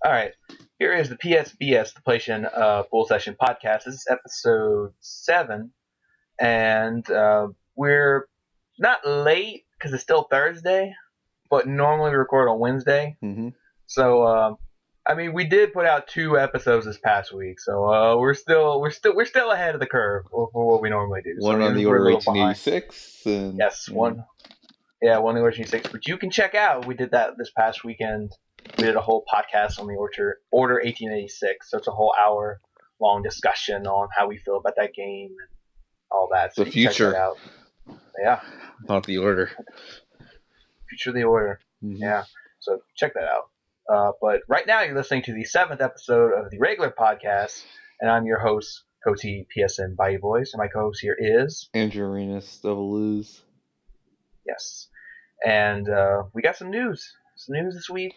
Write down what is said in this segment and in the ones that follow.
All right. Here is the PSBS, the PlayStation Full Session Podcast. This is episode 7, and we're not late because it's still Thursday, but normally we record on Wednesday. Mm-hmm. So, we did put out 2 episodes this past week, so we're still ahead of the curve for what we normally do. So One on the we're a order little behind. 1886, and Yes, one. Yeah, one Order 6. But you can check out. We did that this past weekend. We did a whole podcast on the Order 1886. So it's a whole hour long discussion on how we feel about that game and all that. So the you can check that future, out. Yeah, not the order. Future of the Order. Mm-hmm. Yeah, so check that out. But right now you're listening to the 7th episode of the regular podcast, and I'm your host, Cote PSN bayouboyz, and my co-host here is Andrew Arenas, doubleis. Yes. And we got some news. Some news this week.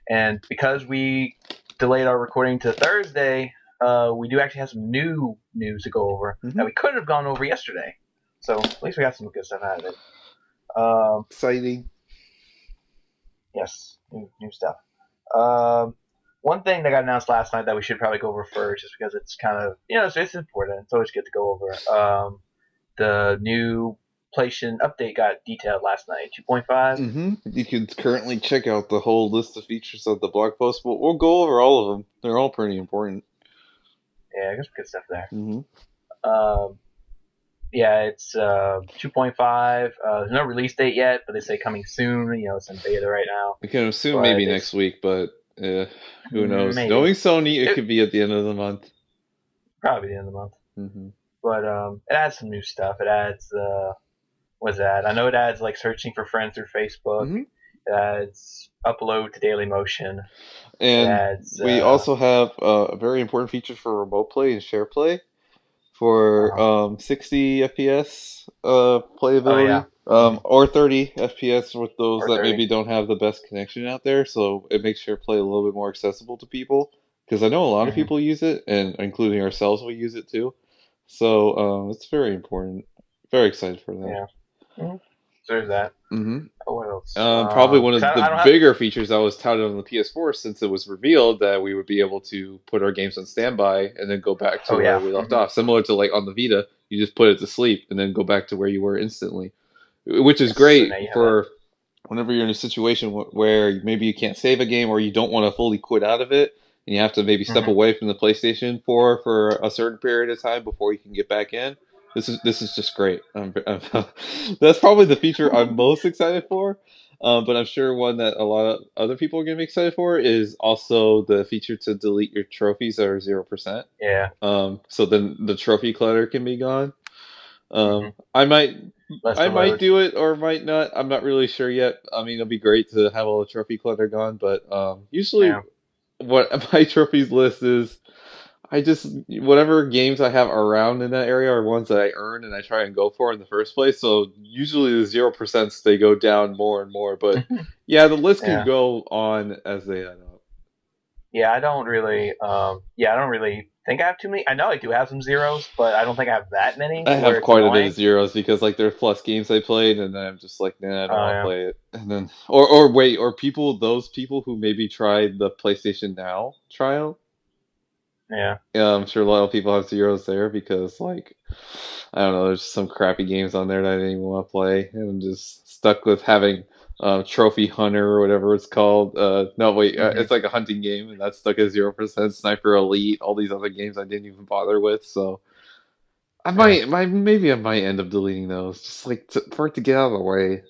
And because we delayed our recording to Thursday, we do actually have some new news to go over that we couldn't have gone over yesterday. So at least we got some good stuff out of it. Exciting. Yes, new stuff. One thing that got announced last night that we should probably go over first, just because it's kind of, it's important. It's always good to go over. The new PlayStation update got detailed last night, 2.5. You can currently check out the whole list of features of the blog post, but we'll go over all of them. They're all pretty important. Yeah, there's good stuff there. Mm-hmm. Yeah, it's 2.5. There's no release date yet, but they say coming soon. It's in beta right now. We can assume maybe next week, but who knows? Maybe. Knowing Sony, it could be at the end of the month. Probably the end of the month. Mm-hmm. But it adds some new stuff. It adds what's that? I know it adds like searching for friends through Facebook. Mm-hmm. It adds upload to Daily Motion. And we also have a very important feature for remote play and share play for 60 FPS playability. Or 30 FPS with those that maybe don't have the best connection out there, so it makes share play a little bit more accessible to people. Because I know a lot of people use it, and including ourselves, we use it too. So it's very important. Very excited for that. Yeah. Mm-hmm. So there's that. Mm-hmm. Oh, what else? Probably one of the bigger features that was touted on the PS4 since it was revealed that we would be able to put our games on standby and then go back to where we left off. Similar to like on the Vita, you just put it to sleep and then go back to where you were instantly. Which is great for whenever you're in a situation where maybe you can't save a game or you don't want to fully quit out of it and you have to maybe step away from the PlayStation 4 for a certain period of time before you can get back in. This is just great. That's probably the feature I'm most excited for. But I'm sure one that a lot of other people are going to be excited for is also the feature to delete your trophies that are 0%. Yeah. So then the trophy clutter can be gone. I might do it or might not. I'm not really sure yet. I mean, it'll be great to have all the trophy clutter gone, but usually what my trophies list is, whatever games I have around in that area are ones that I earn and I try and go for in the first place. So usually the 0%, they go down more and more. But yeah, the list can go on as they add up. Yeah, I don't really think I have too many. I know I do have some zeros, but I don't think I have that many. I have quite a bit of zeros because like there's plus games I played, and then I'm just like, nah, I don't want to play it. And then those people who maybe tried the PlayStation Now trial. Yeah, I'm sure a lot of people have zeros there because, like, I don't know, there's some crappy games on there that I didn't even want to play, and I'm just stuck with having Trophy Hunter or whatever it's called. It's like a hunting game, and that's stuck at 0%. Sniper Elite, all these other games I didn't even bother with. So I might end up deleting those, just like for it to get out of the way.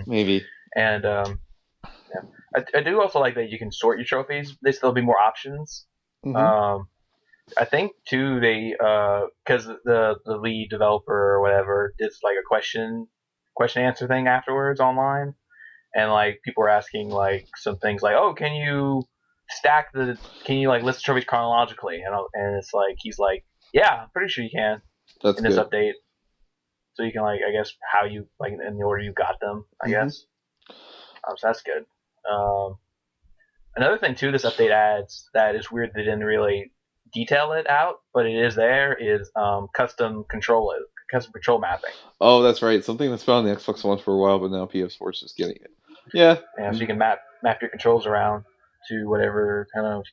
Maybe. And I do also like that you can sort your trophies. There'll be more options. I think too they because the lead developer or whatever did like a question answer thing afterwards online, and like people were asking like some things like, oh, can you like list the trophies chronologically, and it's like he's like, yeah, I'm pretty sure you can. That's in this update, so you can like I guess how you like in the order you got them, I guess. So that's good. Another thing too, this update adds that is weird they didn't really detail it out, but it is there, is custom control mapping. Oh, that's right. Something that's been on the Xbox One for a while, but now PS4 is just getting it. Yeah. So you can map your controls around. to whatever kind of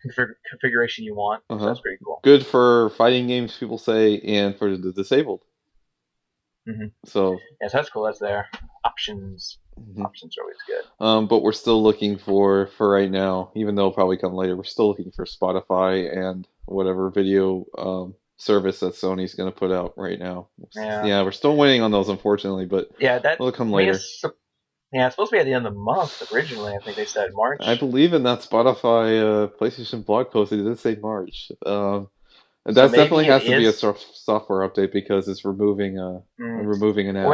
configuration you want. So that's pretty cool. Good for fighting games, people say, and for the disabled. Mm-hmm. So yes, that's cool. That's there. Options. Options are always good. But we're still looking for right now, even though it'll probably come later. We're still looking for Spotify and whatever video service that Sony's going to put out right now. Yeah, we're still waiting on those, unfortunately, but will come later. Yeah, it's supposed to be at the end of the month originally. I think they said March. I believe in that Spotify PlayStation blog post. They did say March. That definitely has to be a software update because it's removing an app.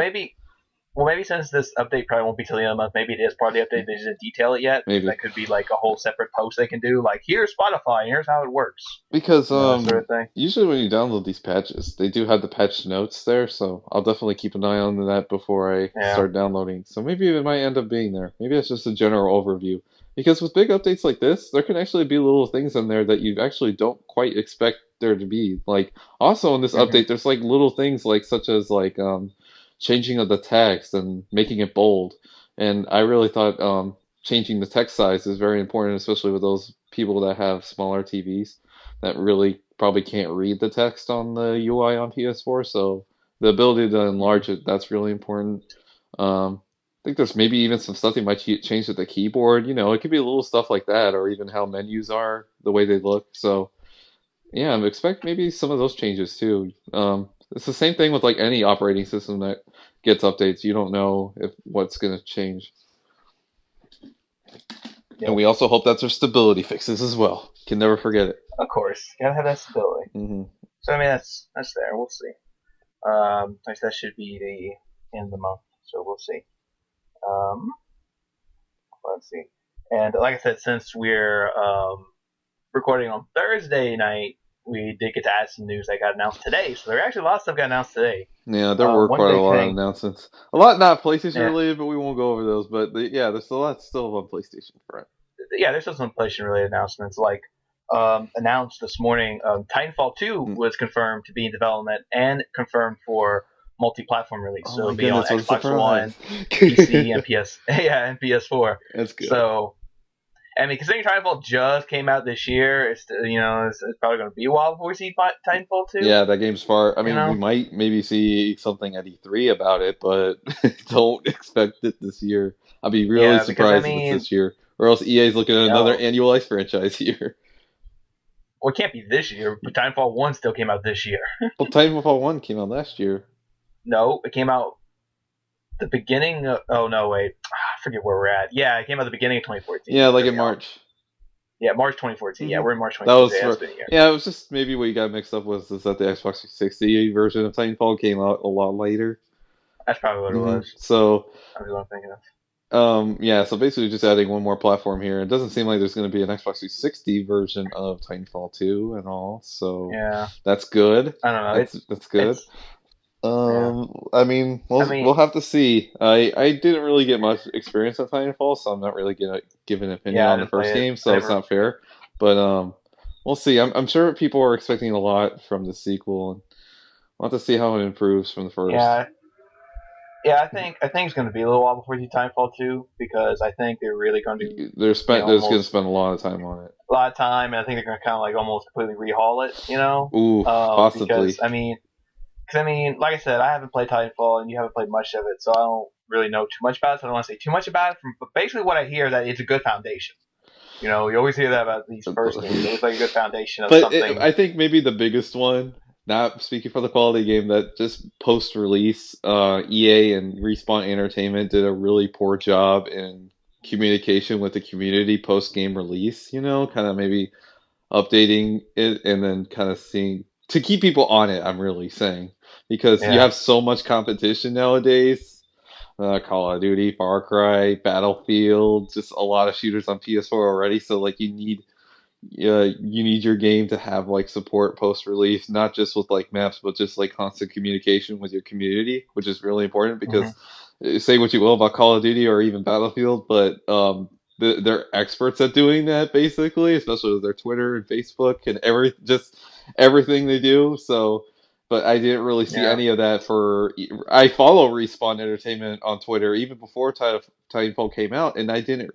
Well, maybe since this update probably won't be till the end of the month, maybe it is part of the update. They just didn't detail it yet. Maybe that could be like a whole separate post they can do. Like, here's Spotify, here's how it works. Because sort of thing. Usually when you download these patches, they do have the patch notes there. So I'll definitely keep an eye on that before I start downloading. So maybe it might end up being there. Maybe it's just a general overview. Because with big updates like this, there can actually be little things in there that you actually don't quite expect there to be. Like also in this update, there's like little things like such as like changing of the text and making it bold. And I really thought changing the text size is very important, especially with those people that have smaller TVs that really probably can't read the text on the UI on PS4. So the ability to enlarge it, that's really important. I think there's maybe even some stuff they might change with the keyboard. You know, it could be little stuff like that, or even how menus are, the way they look. So yeah, I expect maybe some of those changes too. It's the same thing with like any operating system that gets updates. You don't know if what's going to change. Yep. And we also hope that there's stability fixes as well. Can never forget it. Of course, gotta have that stability. So I mean, that's there. We'll see. That should be the end of the month. So we'll see. Let's see. And like I said, since we're recording on Thursday night, we did get to add some news that got announced today. So there are actually a lot of stuff got announced today. Yeah, there were quite a lot of announcements. A lot not PlayStation related, but we won't go over those. But there's a lot still on PlayStation front. Yeah, there's still some PlayStation related announcements. Like announced this morning, Titanfall 2 was confirmed to be in development and confirmed for multi-platform release. So it'll be on Xbox One, PC, and and PS4. That's good. So I mean, considering Titanfall just came out this year, it's probably going to be a while before we see Titanfall 2. Yeah, that game's far. I mean, we might maybe see something at E3 about it, but don't expect it this year. I'll be really surprised if it's this year. Or else EA's looking at another annualized franchise here. Well, it can't be this year, but Titanfall 1 still came out this year. Well, Titanfall 1 came out last year. No, it came out the beginning of... Oh, no, wait. I forget where we're at. Yeah, it came out the beginning of 2014. Yeah, like in March. Yeah, March 2014. Yeah, we're in March 2014. It was just maybe what you got mixed up was that the Xbox 360 version of Titanfall came out a lot later. That's probably what it was. So... That's what I'm thinking of. So basically just adding one more platform here. It doesn't seem like there's going to be an Xbox 360 version of Titanfall 2 and all, so that's good. I don't know. That's good. I mean, we'll have to see. I didn't really get much experience with Titanfall, so I'm not really going to give an opinion on the first game, so it's not fair. But we'll see. I'm sure people are expecting a lot from the sequel, and we'll have to see how it improves from the first. Yeah, I think it's going to be a little while before we see Titanfall 2 because I think they're really going to. They're going to spend a lot of time on it. A lot of time, and I think they're going to kind of like almost completely rehaul it. You know, possibly. Because I mean, like I said, I haven't played Titanfall, and you haven't played much of it, so I don't really know too much about it. So I don't want to say too much about it. But basically, what I hear is that it's a good foundation. You know, you always hear that about these first games. It's like a good foundation of something. I think maybe the biggest one. Not speaking for the quality game, that just post-release, EA and Respawn Entertainment did a really poor job in communication with the community post-game release, you know, kind of maybe updating it and then kind of seeing, to keep people on it, I'm really saying. Because you have so much competition nowadays. Call of Duty, Far Cry, Battlefield, just a lot of shooters on PS4 already, so like you need your game to have like support post-release, not just with like maps, but just like constant communication with your community, which is really important because say what you will about Call of Duty or even Battlefield, but they're experts at doing that basically, especially with their Twitter and Facebook and everything they do. So but I didn't really see Yeah. any of that for. I follow Respawn Entertainment on Twitter even before Titanfall came out, and I didn't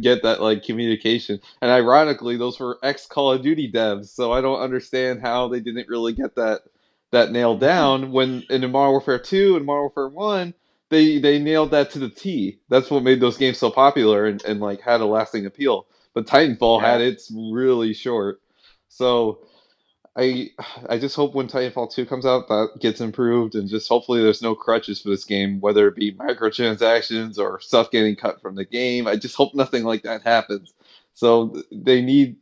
get that like communication. And ironically, those were ex Call of Duty devs, so I don't understand how they didn't really get that nailed down when in the Modern Warfare 2 and Modern Warfare 1 they nailed that to the T. That's what made those games so popular and like had a lasting appeal. But Titanfall had Yeah. its really short. So I I just hope when Titanfall 2 comes out that gets improved and just hopefully there's no crutches for this game, whether it be microtransactions or stuff getting cut from the game. I just hope nothing like that happens. So they need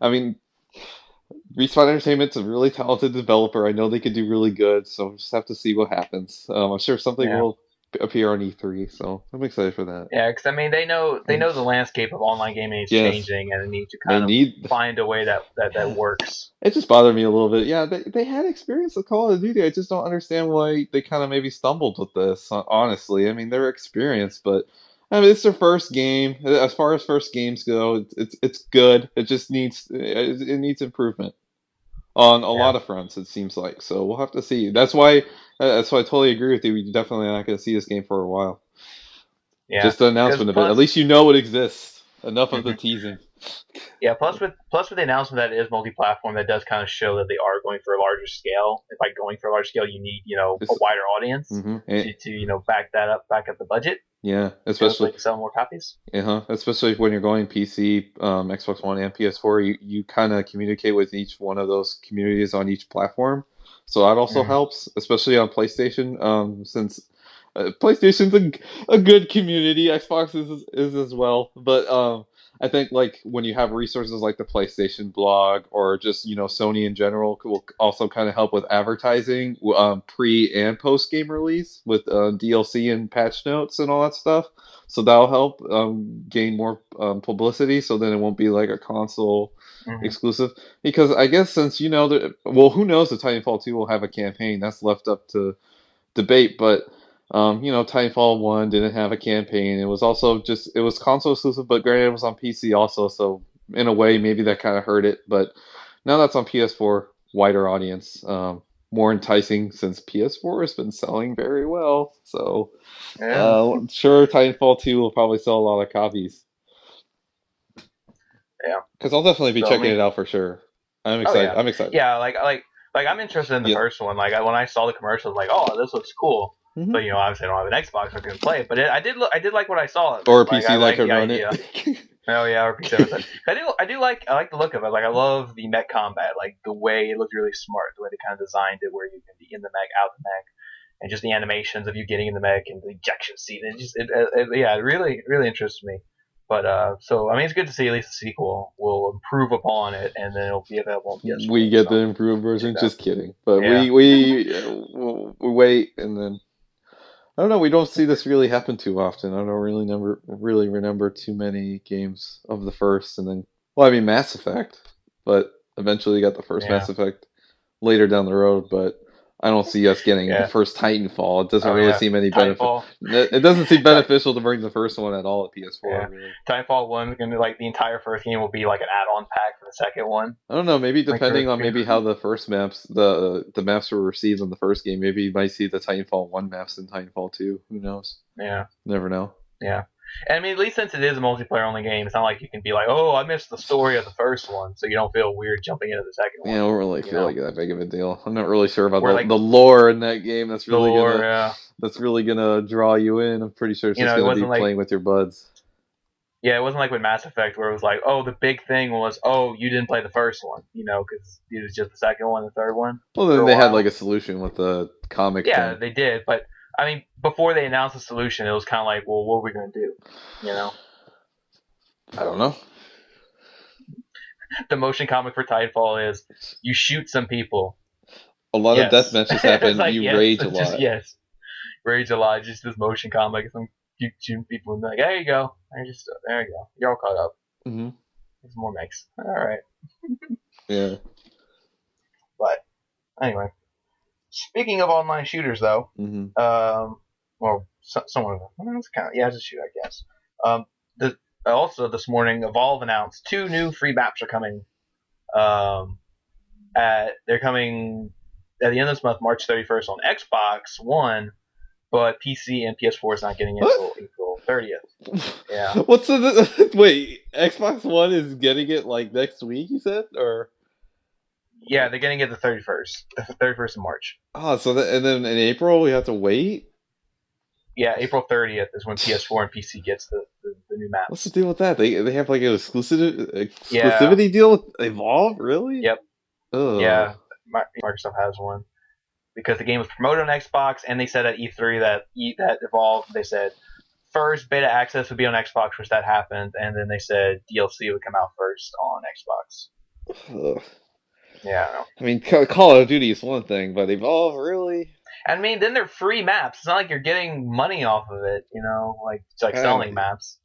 I mean Respawn Entertainment's a really talented developer. I know they could do really good, so we'll just have to see what happens. I'm sure something Yeah. will appear on E3, so I'm excited for that. Yeah, because I mean they know the landscape of online gaming is Yes, changing, and they need to they kind of need. find a way that Yeah, works. it just bothered me a little bit. Yeah, they had experience with Call of Duty. I just don't understand why they kind of maybe stumbled with this. Honestly, I mean they're experienced, but I mean it's their first game. As far as first games go, it's good. It just it needs improvement on a Yeah. lot of fronts. It seems like so. We'll have to see. That's why I totally agree with you. We definitely not going to see this game for a while. Yeah. Just the Because announcement of it. At plus, least you know it exists. Enough of the mhm. teasing. Yeah, plus with the announcement that it is multi-platform, that does kind of show that they are going for a larger scale. And by going for a larger scale, you need a It's, wider audience mm-hmm. to back up the budget Yeah, to especially hopefully sell more copies. especially when you're going PC, Xbox One, and PS4. You kind of communicate with each one of those communities on each platform, so that also Mm. helps, especially on PlayStation. Since PlayStation's a good community, Xbox is as well. But I think like when you have resources like the PlayStation blog or just Sony in general will also kind of help with advertising, pre and post game release with DLC and patch notes and all that stuff. So that'll help gain more publicity. So then it won't be like a console Hmm. exclusive. Because I guess since that, well, who knows if Titanfall 2 will have a campaign? That's left up to debate. But Titanfall 1 didn't have a campaign. It was console exclusive, but granted, it was on PC also. So in a way, maybe that kind of hurt it. But now that's on PS4, wider audience, more enticing since PS4 has been selling very well. So Yeah. sure, Titanfall 2 will probably sell a lot of copies. Yeah. Because I'll definitely be So I checking mean, it out for sure. I'm oh excited. yeah, I'm excited. yeah. Like I'm interested in the Yeah. first one. Like when I saw the commercials, like, oh, this looks cool. Mm-hmm. But obviously I don't have an Xbox, so I couldn't play it. But I did like what I saw of it. Or a Like I PC that like could the run idea. it. Oh yeah, or PC. I like the look of it. Like I love the mech combat. Like the way it looked really smart. The way they kind of designed it, where you can be in the mech, out the mech, and just the animations of you getting in the mech and the ejection seat. Yeah, it really interests me. But so I mean, it's good to see at least the sequel will improve upon it, and then it'll be available on PS4. We get the So improved version. check that. Just kidding. But Yeah. we wait and then I don't know. We don't see this really happen too often. I don't really remember too many games of the first, and then well, I mean Mass Effect, but eventually you got the first Yeah. Mass Effect later down the road. But I don't see us getting the Yeah. first Titanfall. It doesn't Oh really yeah. seem any benefit. Titanfall. It doesn't seem Ti- beneficial to bring the first one at all at PS4. yeah. Really. Titanfall 1 is gonna be like the entire first game will be like an add-on pack for the second one. I don't know. Maybe Like for depending on maybe how the first maps, the maps were received in the first game, maybe you might see the Titanfall 1 maps in Titanfall 2. Who knows? yeah. Never know. Yeah. And I mean, at least since it is a multiplayer only game, it's not like you can be like, oh, I missed the story of the first one, so you don't feel weird jumping into the second Yeah, I one. don't really feel like that big of a deal. I'm not really sure about Where like the lore in that game. the lore, yeah. That's really gonna draw you in. I'm pretty sure it's just It gonna be wasn't like playing with your buds. yeah, it wasn't like with Mass Effect where it was like, oh, the big thing was, oh, you didn't play the first one, because it was just the second one, the third one Well, for then a they had like while. a solution with the comic Yeah, thing. they did, but I mean, before they announced the solution, it was kind of like, well, what are we gonna do? I don't know. The motion comic for Titanfall is you shoot some people. A lot of death Yes, matches it's happen. like You yes, rage a it's just lot. yes, rage a lot. Just this motion comic, some shooting people and like, there you go, there you go, you're all caught up. Mm-hmm. There's more mix. All right, Yeah. but anyway, speaking of online shooters, though, Mm-hmm. well, someone of them, it's kind of it's a shoot, I guess. The also this morning, Evolve announced 2 new free maps are coming. They're coming at the end of this month, March 31st on Xbox One, but PC and PS4 is not getting it What? until April 30th. Yeah. What's the wait? Xbox One is getting it like next week. You said, or Yeah, they're getting it the 31st, the 31st of March. oh, and then in April we have to wait. Yeah, April 30th is when PS4 and PC gets the new What's the maps. deal with that? They have like an Yeah. exclusivity deal with Evolve, really? Yep. Ugh. Yeah. Microsoft has one because the game was promoted on Xbox, and they said at E3 that Evolve. They said first beta access would be on Xbox, which that happened, and then they said DLC would come out first on Xbox. Ugh. Yeah. I mean, Call of Duty is one thing, but Evolve, really? I mean, then they're free maps. It's not like you're getting money off of it, like it's like selling maps.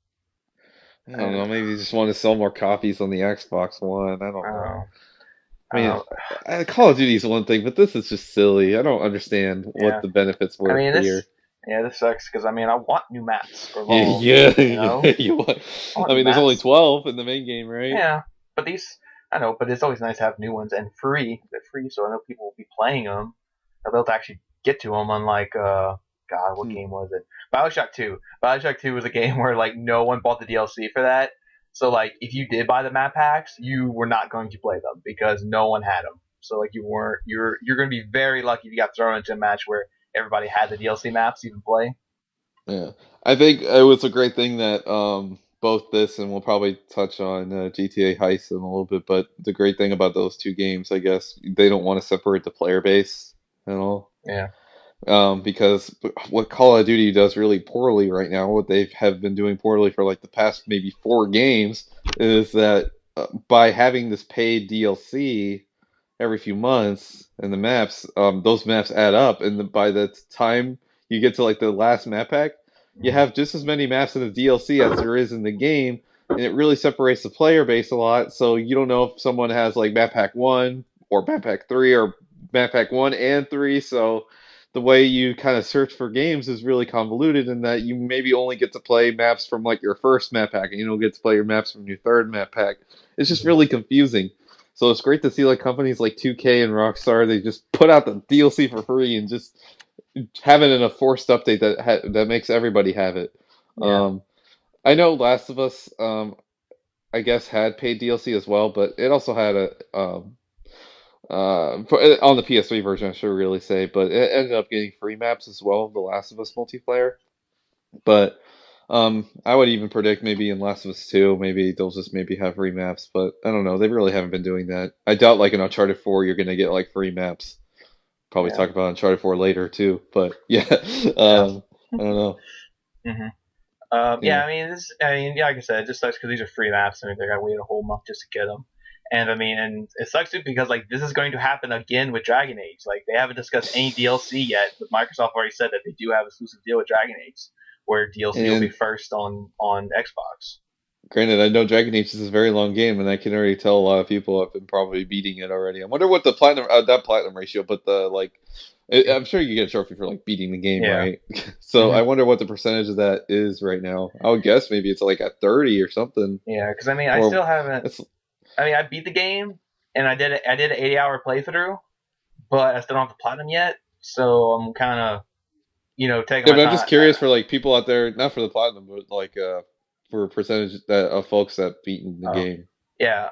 I don't know. Maybe they just want to sell more copies on the Xbox One. I don't know. I mean, Call of Duty is one thing, but this is just silly. I don't understand what the benefits were here. This sucks because I want new maps for Evolve. You want. I mean, there's only 12 in the main game, right? Yeah, but but it's always nice to have new ones and free. They're free, so I know people will be playing them. They'll be able to actually get to them. Unlike God, what game was it? BioShock 2. BioShock 2 was a game where like no one bought the DLC for that. So like if you did buy the map packs, you were not going to play them because no one had them. So like you're going to be very lucky if you got thrown into a match where everybody had the DLC maps you can play. Yeah, I think it was a great thing that both this and we'll probably touch on GTA Heist in a little bit. But the great thing about those two games, I guess, they don't want to separate the player base at all. Yeah. Because what Call of Duty does really poorly right now, what they have been doing poorly for like the past maybe 4 games, is that by having this paid DLC every few months and the maps, those maps add up, and by the time you get to like the last map pack, you have just as many maps in the DLC as there is in the game, and it really separates the player base a lot. So you don't know if someone has like map pack 1 or map pack 3 or map pack 1 and 3. So the way you kind of search for games is really convoluted in that you maybe only get to play maps from like your first map pack, and you don't get to play your maps from your third map pack. It's just really confusing. So it's great to see like companies like 2K and Rockstar, they just put out the DLC for free and just have it in a forced update that makes everybody have it. Yeah. I know Last of Us, I guess had paid DLC as well, but it also had a on the PS3 version, I should really say, but it ended up getting free maps as well, the Last of Us multiplayer. But I would even predict maybe in Last of Us 2, maybe they'll just maybe have free maps, but I don't know. They really haven't been doing that. I doubt like in Uncharted 4 you're gonna get like free maps. Probably talk about Uncharted 4 later too, but yeah, I don't know. Mm-hmm. I mean, like I said, it just sucks because these are free maps, and they got to wait a whole month just to get them. And I mean, and it sucks too because like this is going to happen again with Dragon Age. Like they haven't discussed any DLC yet, but Microsoft already said that they do have an exclusive deal with Dragon Age, where DLC will be first on Xbox. Granted, I know Dragon Age is a very long game, and I can already tell a lot of people have been probably beating it already. I wonder what the platinum, not platinum ratio, but the like. I'm sure you get a trophy for like beating the game, right? So I wonder what the percentage of that is right now. I would guess maybe it's like at 30 or something. Yeah, because I mean, I still haven't. I mean, I beat the game and I did an 80-hour playthrough, but I still don't have the platinum yet. So I'm kind of, taking. Yeah, but I'm just curious for like people out there, not for the platinum, but like for a percentage of folks that beaten the game. Yeah.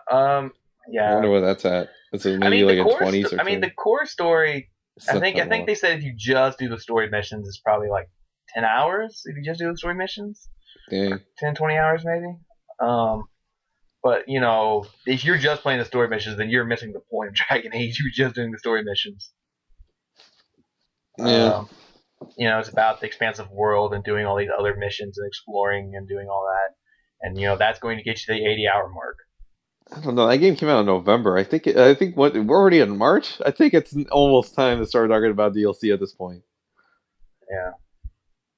Yeah. I wonder where that's at. Is it maybe like a 20s or something? I mean, the core story. I think they said if you just do the story missions, it's probably like 10 hours if you just do the story missions. Dang. 10, 20 hours maybe. But if you're just playing the story missions, then you're missing the point of Dragon Age. You're just doing the story missions. Yeah. It's about the expansive world and doing all these other missions and exploring and doing all that, and that's going to get you to the 80-hour mark. I don't know. That game came out in November. I think we're already in March. I think it's almost time to start talking about DLC at this point. Yeah,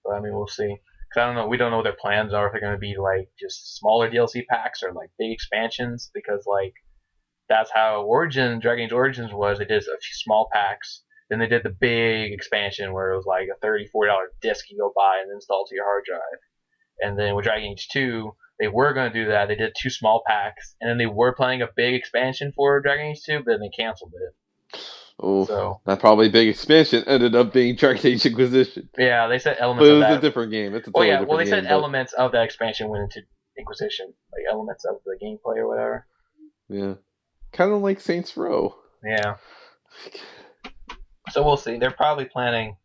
but I mean, we'll see. Cause I don't know. We don't know what their plans are. If they're going to be like just smaller DLC packs or like big expansions, because like that's how Dragon Age Origins was. They did a few small packs. Then they did the big expansion where it was like a $30-40 disc you go buy and install to your hard drive. And then with Dragon Age 2, they were going to do that. They did 2 small packs, and then they were planning a big expansion for Dragon Age 2, but then they canceled it. Oh, So that probably big expansion ended up being Dragon Age Inquisition. yeah, they said But elements it of was a that. different game. It's a Well, totally yeah, well different they said game, but elements of that expansion went into Inquisition, like elements of the gameplay or whatever. yeah. Kind of like Saints Row. Yeah. So we'll see. They're probably planning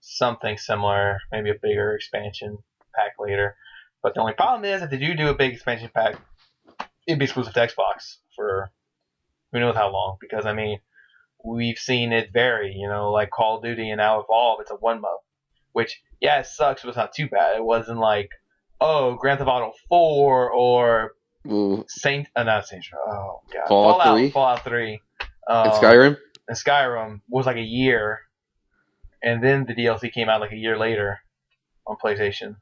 something similar, maybe a bigger expansion pack later. But the only problem is, if they do a big expansion pack, it'd be exclusive to Xbox for who knows how long. Because I mean, we've seen it vary. You know, like Call of Duty and now Evolve, it's a 1 month. Which, yeah, it sucks, but it's not too bad. It wasn't like, oh, Grand Theft Auto 4 or Ooh. not Saints Row. Oh god, Fallout 3, and Skyrim. And Skyrim was like a year, and then the DLC came out like a year later on PlayStation.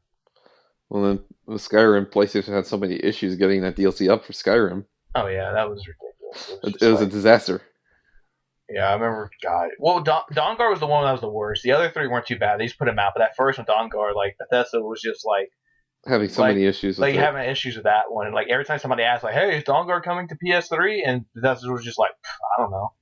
Well, then with Skyrim, PlayStation had so many issues getting that DLC up for Skyrim. Oh yeah, that was ridiculous. It was a disaster. Yeah, I remember. God, well, Dawnguard was the one that was the worst. The other three weren't too bad. They just put them out, but that first one, Dawnguard, like Bethesda was just like having so many issues with it. Having issues with that one, and like every time somebody asked, like, "Hey, is Dawnguard coming to PS3?" and Bethesda was just like, "I don't know."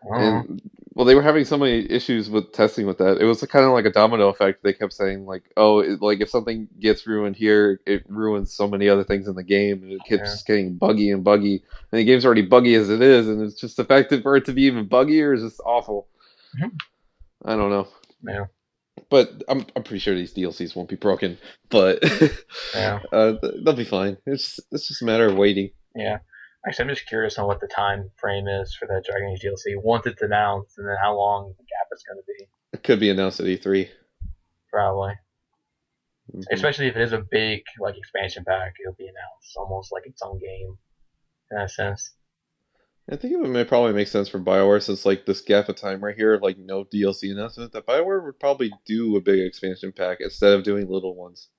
And well, they were having so many issues with testing with that. It was kind of like a domino effect. They kept saying like, "Oh, like if something gets ruined here, it ruins so many other things in the game," and it keeps getting buggy and buggy. And the game's already buggy as it is, and it's just effective for it to be even buggier is just awful. Mm-hmm. I don't know. Yeah. But I'm pretty sure these DLCs won't be broken. But yeah, they'll be fine. It's just a matter of waiting. Yeah. Actually, I'm just curious on what the time frame is for that Dragon Age DLC once it's announced, and then how long the gap is going to be. It could be announced at E3. Probably. Mm-hmm. Especially if it is a big like expansion pack, it'll be announced almost like its own game in that sense. I think it may probably make sense for BioWare since like this gap of time right here of like no DLC announcement that BioWare would probably do a big expansion pack instead of doing little ones.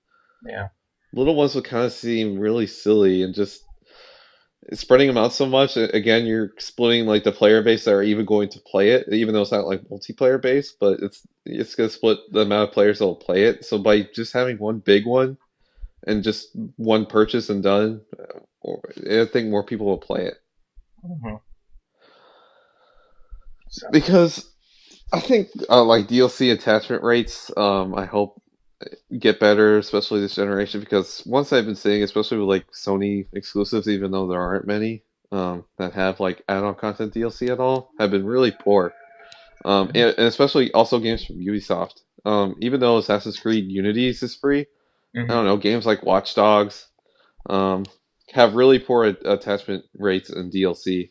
Yeah. Little ones would kind of seem really silly and just spreading them out so much. Again, you're splitting like the player base that are even going to play it, even though it's not like multiplayer based, but it's going to split the amount of players that will play it. So by just having one big one and just one purchase and done, I think more people will play it. Mm-hmm. So. Because I think like DLC attachment rates, I hope get better, especially this generation. Because once I've been seeing, especially with like Sony exclusives, even though there aren't many that have like add-on content DLC at all, have been really poor. And especially also games from Ubisoft. Even though Assassin's Creed Unity is free, I don't know, games like Watch Dogs have really poor attachment rates in DLC.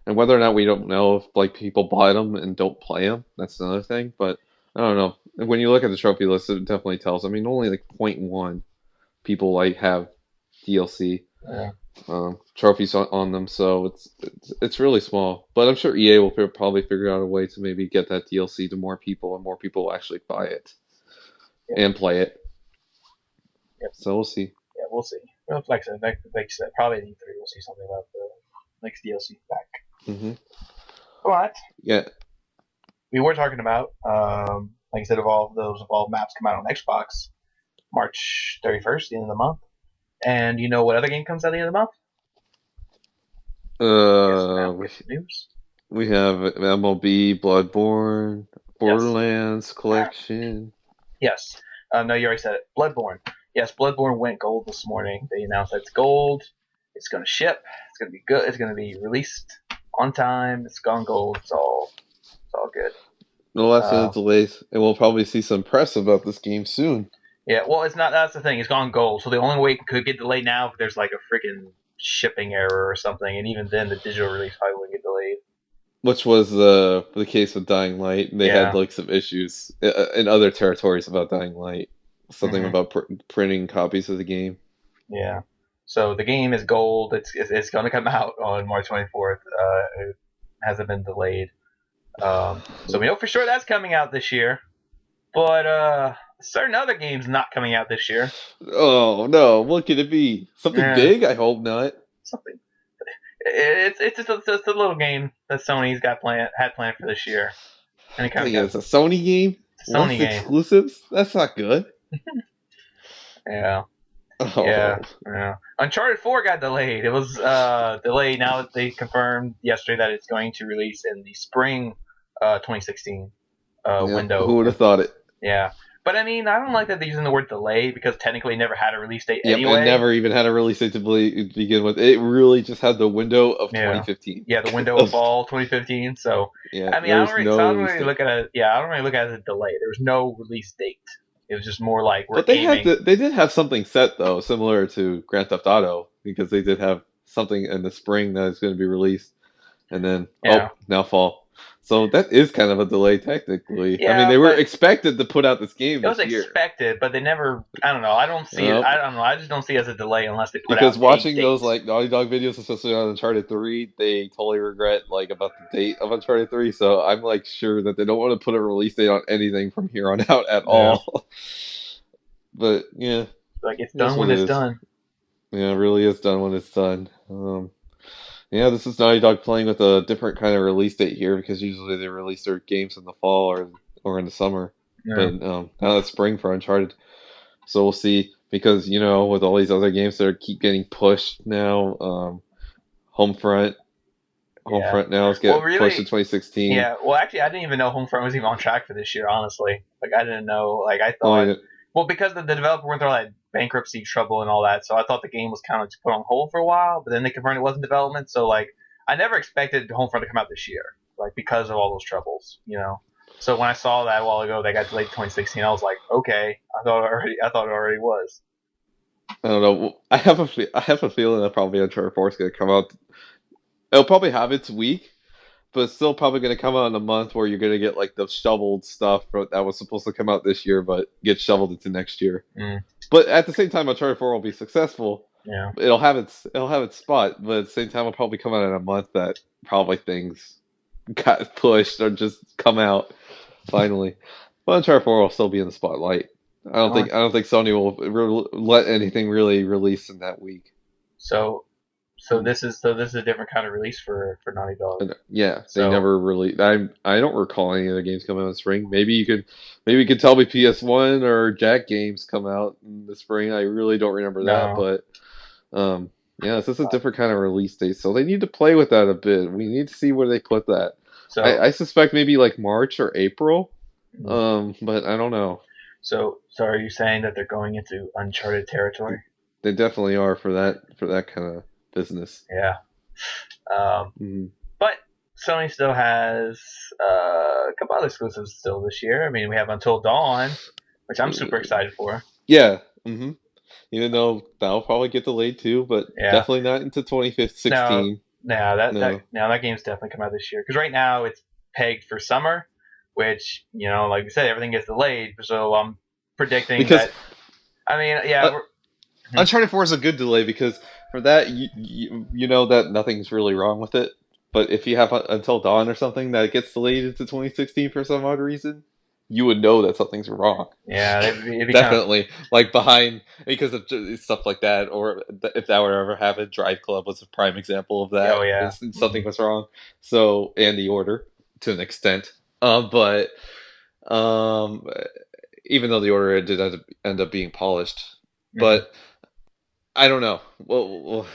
And whether or not we don't know if like people buy them and don't play them, that's another thing. But I don't know. When you look at the trophy list, it definitely tells. I mean, only like 0.1 people like have DLC trophies on them, so it's really small. But I'm sure EA will probably figure out a way to maybe get that DLC to more people, and more people will actually buy it and play it. Yep. So we'll see. Yeah, we'll see. Well, like I said, probably at E3 we'll see something about the next DLC pack. Mm-hmm. But yeah, we were talking about like I said, those Evolve maps come out on Xbox March 31st, the end of the month. And you know what other game comes out at the end of the month? We have MLB, Bloodborne, Borderlands Collection. Yes. No, you already said it. Bloodborne. Yes, Bloodborne went gold this morning. They announced that it's gold. It's going to ship. It's going to be good. It's going to be released on time. It's gone gold. It's all good. No last minute delays, and we'll probably see some press about this game soon. Yeah, well, it's not. That's the thing. It's gone gold. So the only way it could get delayed now if there's like a freaking shipping error or something, and even then the digital release probably wouldn't get delayed. Which was the case with Dying Light. They had like some issues in other territories about Dying Light. Something about printing copies of the game. Yeah. So the game is gold. It's going to come out on March 24th. It hasn't been delayed. So we know for sure that's coming out this year. But certain other games not coming out this year. Oh no! What could it be? Something big? I hope not. Something. It's just a little game that Sony's had planned for this year. And it's a Sony game. It's a Sony game. Exclusives? That's not good. Yeah. Yeah, Oh, yeah. Uncharted 4 got delayed. It was delayed. Now they confirmed yesterday that it's going to release in the spring 2016 yep. Who window. would have thought it? Yeah. But I mean, I don't like that they're using the word delay because technically it never had a release date Yep, it anyway. never even had a release date to begin with. It really just had the window of Yeah. 2015. Yeah, the window of fall 2015. So Yeah, I mean, there was no I don't release really date. look at it. Yeah, I don't really look at it as a delay. There was no release date. It was just more like we're But aiming. they did have something set though, similar to Grand Theft Auto, because they did have something in the spring that is going to be released, and then Yeah. now fall. So that is kind of a delay technically. I mean, Yeah, they were but expected to put out this game it was this year. expected, but they never. I don't know. I don't see it. Nope. I don't know. I just don't see it as a delay unless they put Because out a watching date. those like Naughty Dog videos, especially on Uncharted 3, they totally regret like about the date of Uncharted 3. So I'm like sure that they don't want to put a release date on anything from here on out at Yeah. all. But yeah, Like it's that's done what when it it's is. done. Yeah, it really is done when it's done. Yeah, this is Naughty Dog playing with a different kind of release date here because usually they release their games in the fall or in the summer. Yeah. But now it's spring for Uncharted, so we'll see. Because with all these other games that keep getting pushed now, Homefront, Yeah. Homefront now is Well, get pushed to really. 2016. Yeah. Well, actually, I didn't even know Homefront was even on track for this year. Honestly, like I didn't know. Like I thought. Only Well, because the developer went through all that bankruptcy trouble and all that, so I thought the game was kind of just put on hold for a while. But then they confirmed it wasn't development, so like I never expected Homefront to come out this year, like because of all those troubles. So when I saw that a while ago, they got delayed to 2016. I was like, okay, I thought it already was. I don't know. I have a feeling that probably Uncharted 4 is going to come out. It'll probably have its week, but it's still probably going to come out in a month where you're going to get like the shoveled stuff that was supposed to come out this year, but get shoveled into next year. Mm, But at the same time, Uncharted 4 will be successful. yeah. It'll have its spot, but at the same time, it'll probably come out in a month that probably things got pushed or just come out finally. But Uncharted 4 will still be in the spotlight. I don't think Sony will let anything really release in that week. So so this is a different kind of release for Naughty Dog. And, yeah, they So never really. I don't recall any other games coming out in the spring. Maybe you could tell me PS1 or Jack games come out in the spring. I really don't remember that, no. but yeah, this is a different kind of release date, so they need to play with that a bit. We need to see where they put that. So I suspect maybe like March or April, but I don't know. so are you saying that they're going into uncharted territory? They definitely are for that kind of business. Yeah. Um, Mm-hmm. but Sony still has a couple other exclusives still this year. I mean, we have Until Dawn, which I'm super excited for. Yeah. Mm-hmm. Even though that'll probably get delayed too, but Yeah. definitely not into 2016. No, that game's definitely come out this year because right now it's pegged for summer, which like we said, everything gets delayed. So I'm predicting that. I mean, yeah. Uncharted 4 is a good delay because for that you know that nothing's really wrong with it. But if you have Until Dawn or something that gets delayed into 2016 for some odd reason, you would know that something's wrong. Yeah, it'd be definitely like behind because of stuff like that, or if that would ever happen, Drive Club was a prime example of that. Oh yeah, something was wrong. So and The Order to an extent, but even though The Order did end up being polished, but I don't know. Well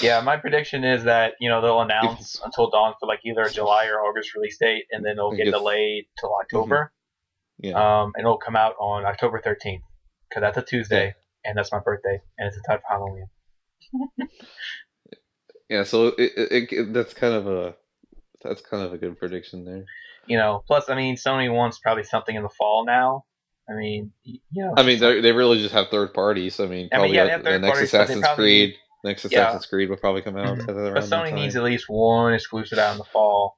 yeah, my prediction is that they'll announce Until Dawn for like either a July or August release date, and then it'll get delayed till October. Yeah. And it'll come out on October 13th because that's a Tuesday, and that's my birthday, and it's a time for Halloween. Yeah, so that's kind of a good prediction there. Plus, I mean, Sony wants probably something in the fall now. I mean, I mean, they really just have third parties. I mean, probably the next Assassin's Creed. Next Assassin's Creed will probably come out. But Sony needs at least one exclusive out in the fall.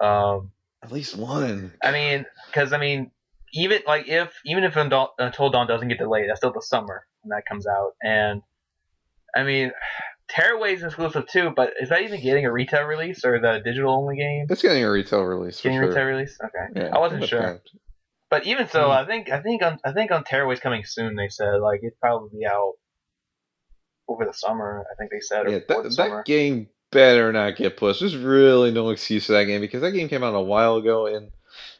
At least one. I mean, because even if Until Dawn doesn't get delayed, that's still the summer when that comes out. And I mean, Tearaway is exclusive too, but is that even getting a retail release or the digital only game? It's getting a retail release. Getting a retail release? Okay, yeah, I wasn't sure. But even so, I think on Tearaway's coming soon. They said like it'd probably be out over the summer. I think they said. Yeah, that game better not get pushed. There's really no excuse for that game because that game came out a while ago and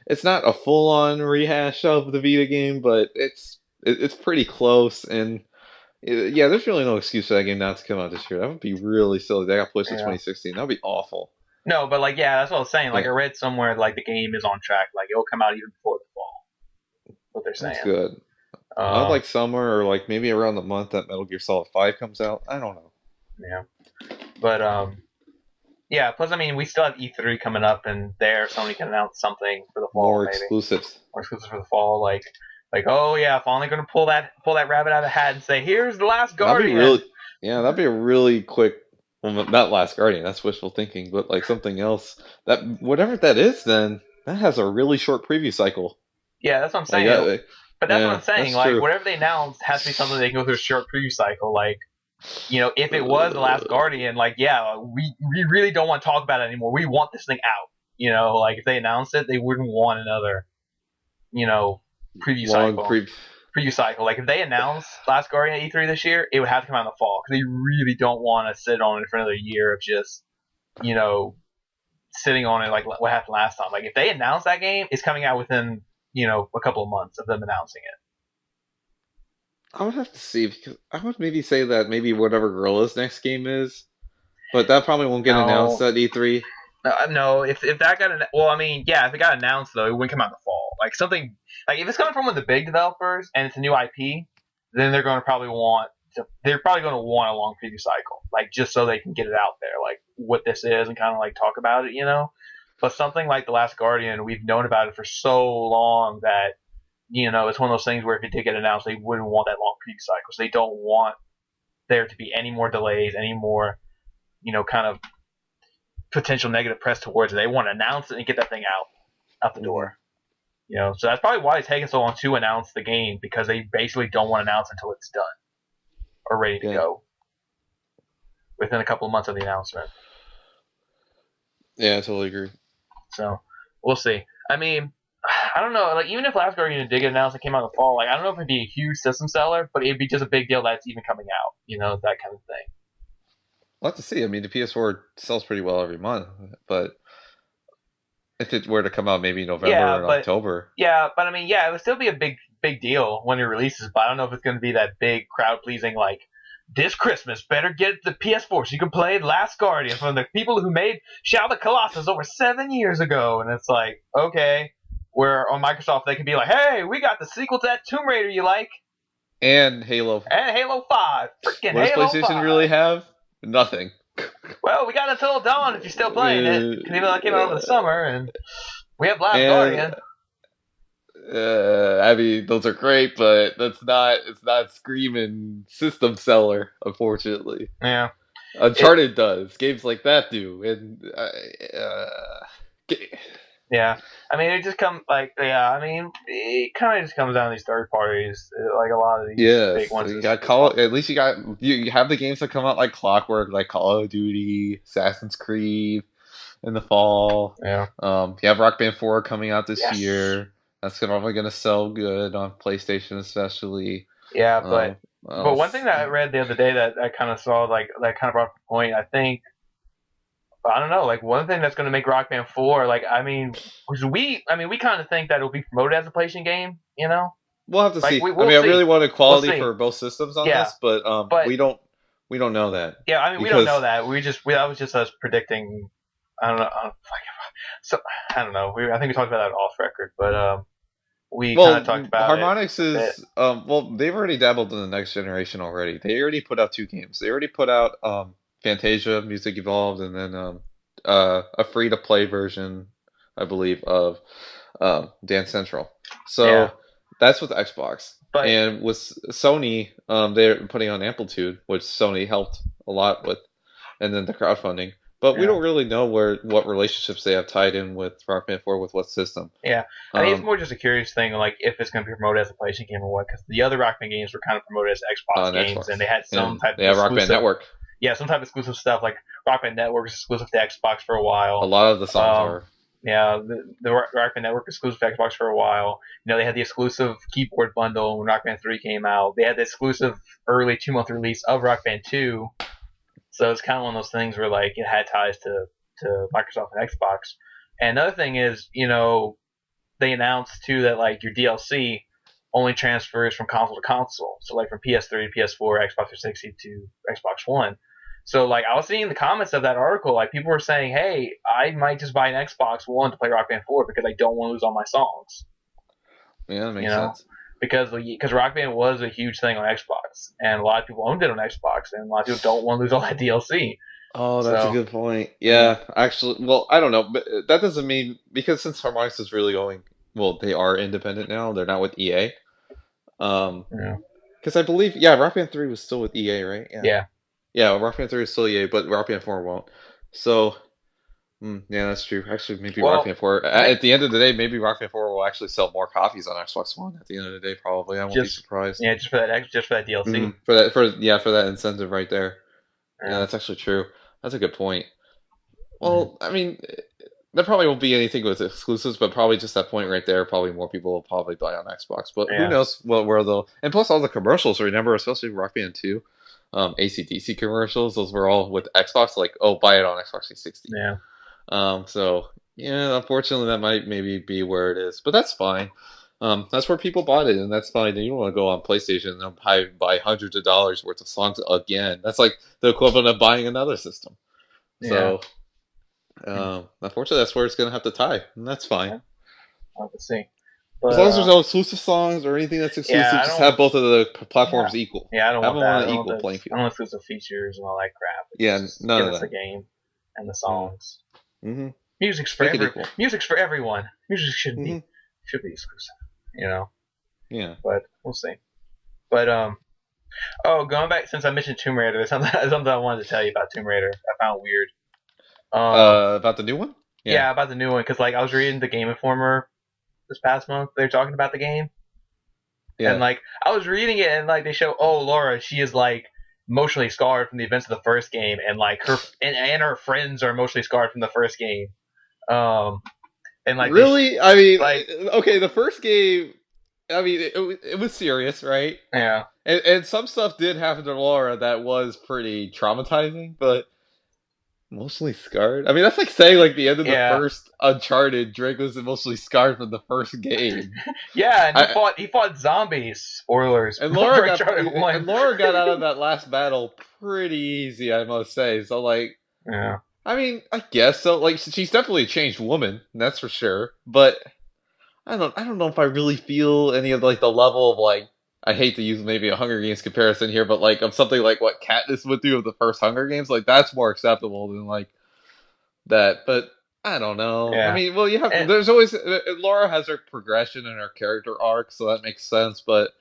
it's not a full-on rehash of the Vita game, but it's pretty close. And Yeah, there's really no excuse for that game not to come out this year. That would be really silly. They got pushed to Yeah. 2016. That would be awful. No, but like, yeah, that's what I was saying. Like, Yeah, I read somewhere like the game is on track. Like, it'll come out even before the fall. What they're that's saying. good. I'd Um, like summer or like maybe around the month that Metal Gear Solid 5 comes out. I don't know. yeah, but yeah. Plus, I mean, we still have E3 coming up, and there Sony can announce something for the fall, More maybe exclusives. more exclusive for the fall. Like, oh yeah, finally gonna pull that rabbit out of the hat and say, here's the Last That'd be Guardian. really, yeah, that'd be a really quick. Well, not Last Guardian. That's wishful thinking, but like something else. That whatever that is, then that has a really short preview cycle. Yeah, that's what I'm Like saying. But that's what I'm yeah, saying. that's Like, true. whatever they announce has to be something they can go through a short preview cycle. Like, if it was the Last Guardian, like, yeah, we really don't want to talk about it anymore. We want this thing out. Like if they announced it, they wouldn't want another, you know, preview Long cycle. pre. Preview cycle. Like if they announced Last Guardian at E3 this year, it would have to come out in the fall because they really don't want to sit on it for another year of just, you know, sitting on it like what happened last time. Like if they announce that game, it's coming out within, a couple of months of them announcing it. I would have to see because I would maybe say that maybe whatever Gorilla's next game is, but that probably won't get announced No, at E3. no. If that got well, I mean, yeah, if it got announced though, it wouldn't come out in the fall. Like something like if it's coming from one of the big developers and it's a new IP, then they're going to probably want they're probably going to want a long preview cycle, like just so they can get it out there, like what this is and kind of like talk about it. But something like The Last Guardian, we've known about it for so long that it's one of those things where if it did get announced, they wouldn't want that long preview cycle. So they don't want there to be any more delays, any more kind of potential negative press towards it. They want to announce it and get that thing out the Hmm. door. So that's probably why it's taking so long to announce the game because they basically don't want to announce until it's done or ready to Yeah, go within a couple of months of the announcement. yeah, I totally agree. So we'll see. I mean, I don't know. Like even if Last Guardian did get announced and came out in the fall, like I don't know if it'd be a huge system seller, but it'd be just a big deal that it's even coming out. That kind of thing. We'll have to see. I mean, the PS4 sells pretty well every month, but if it were to come out maybe November Yeah, and but October, I mean, yeah, it would still be a big deal when it releases. But I don't know if it's going to be that big crowd pleasing like this Christmas. Better get the PS4 so you can play Last Guardian from the people who made Shadow of the Colossus over 7 years ago. And it's like, okay, where on Microsoft they can be like, hey, we got the sequel to that Tomb Raider you like, and Halo. and Halo 5, freaking What does Halo PlayStation 5. really have? Nothing. Well, we got until dawn if you're still playing it. Because even though it came out over the summer, and we have Last And Guardian. I mean, those are great, but that's not. It's not screaming system seller, unfortunately. Yeah. It, Uncharted does. Games like that do, and Yeah, I mean, it just comes like yeah. I mean, it kind of just comes down to these third parties, like a lot of these big yes, ones. you got Call. At least you have the games that come out like clockwork, like Call of Duty, Assassin's Creed in the fall. Yeah. You have Rock Band 4 coming out this Yes. year. That's probably gonna sell good on PlayStation, especially. Yeah, Um, but one thing that I read the other day that I kind of saw like that kind of brought up the point. I don't know, like one thing that's going to make Rock Band 4, like I mean, we kind of think that it'll be promoted as a PlayStation game. We'll have to Like see. I we'll mean, I see, really wanted we'll quality see. for both systems on Yeah, this, but but we don't know that yeah, I mean, we don't know because that. That was just us predicting. I don't know. So I don't know. I think we talked about that off record, but we kind of well, talked about it Harmonix a bit. is well, they've already dabbled in the next generation already. They already put out two games. They already put out Fantasia, Music Evolved, and then a free to play version, I believe, of Dance Central. Yeah, So that's with Xbox. but And with Sony, they're putting on Amplitude, which Sony helped a lot with, and then the crowdfunding. But we yeah, don't really know what relationships they have tied in with Rock Band 4 with what system. yeah. I think it's Um, more just a curious thing, like if it's going to be promoted as a PlayStation game or what. Because the other Rock Band games were kind of promoted as Xbox on games, and Xbox, they had some and type they of have Rock Band exclusive. Network. Yeah, some type of exclusive stuff like Rock Band Network is exclusive to Xbox for a A while. lot of the songs Um, are. yeah, the Rock Band Network exclusive to Xbox for a while. They had the exclusive keyboard bundle when Rock Band 3 came out. They had the exclusive early 2 month release of Rock Band 2. So it's kind of one of those things where like it had ties to Microsoft and Xbox. And another thing is, they announced too that like your DLC only transfers from console to console. So like from PS3, PS4, Xbox 360 to Xbox One. So like I was seeing the comments of that article, like people were saying, "Hey, I might just buy an Xbox One to play Rock Band 4 because I don't want to lose all my songs." Yeah, that makes sense. Because Rock Band was a huge thing on Xbox, and a lot of people owned it on Xbox, and a lot of people don't want to lose all that DLC. Oh, that's a good point. Yeah, actually, well, I don't know, but that doesn't mean because since Harmonix is really going, well, they are independent now. They're not with EA. Because I believe, Rock Band 3 was still with EA, right? Yeah. Yeah, Rock Band 3 is still EA, but Rock Band 4 won't. So, yeah, that's true. Actually, maybe Rock Band 4. At the end of the day, maybe Rock Band 4 will actually sell more copies on Xbox One. At the end of the day, probably. I won't be surprised. Yeah, just for that DLC. For that incentive right there. Yeah, that's actually true. That's a good point. Well, I mean, there probably won't be anything with exclusives, but probably just that point right there. Probably more people will probably buy on Xbox, but who knows where they'll. And plus, all the commercials. Remember, especially Rock Band 2, AC/DC commercials. Those were all with Xbox. Like, oh, buy it on Xbox 360. Yeah. So yeah, unfortunately, that might maybe be where it is, but that's fine. That's where people bought it, and that's fine. You don't want to go on PlayStation and buy hundreds of dollars worth of songs again. That's like the equivalent of buying another system. So, unfortunately, that's where it's going to have to tie, and that's fine. Yeah. I'll have to see. But, as long as there's no exclusive songs or anything that's exclusive, just have both of the platforms equal. Yeah, I don't want that. Have them on an equal playing field. I don't want exclusive features and all that crap. None of that. The game and the songs. Mm-hmm. Music's for everyone. Music should be exclusive. Yeah. But we'll see. But going back, since I mentioned Tomb Raider, there's something I wanted to tell you about Tomb Raider. I found weird. About the new one? Yeah, about the new one, because like I was reading the Game Informer this past month. They were talking about the game. Yeah. And like I was reading it, and like they show, Laura, she is like emotionally scarred from the events of the first game, and like her and her friends are emotionally scarred from the first game. And like really, I mean, like, okay, the first game, I mean, it was serious, right? Yeah. And some stuff did happen to Laura that was pretty traumatizing, but emotionally scarred. I mean, that's like saying like the end of the first Uncharted, Drake was emotionally scarred from the first game. Yeah, and he fought zombies. Spoilers. And Laura got out of that last battle pretty easy, I must say. So like, yeah. I mean, I guess so. Like, she's definitely a changed woman, that's for sure. But I don't know if I really feel any of like the level of like. I hate to use maybe a Hunger Games comparison here, but like of something like what Katniss would do of the first Hunger Games, like that's more acceptable than like that. But I don't know. Yeah. I mean, well, there's always Laura has her progression and her character arc, so that makes sense. But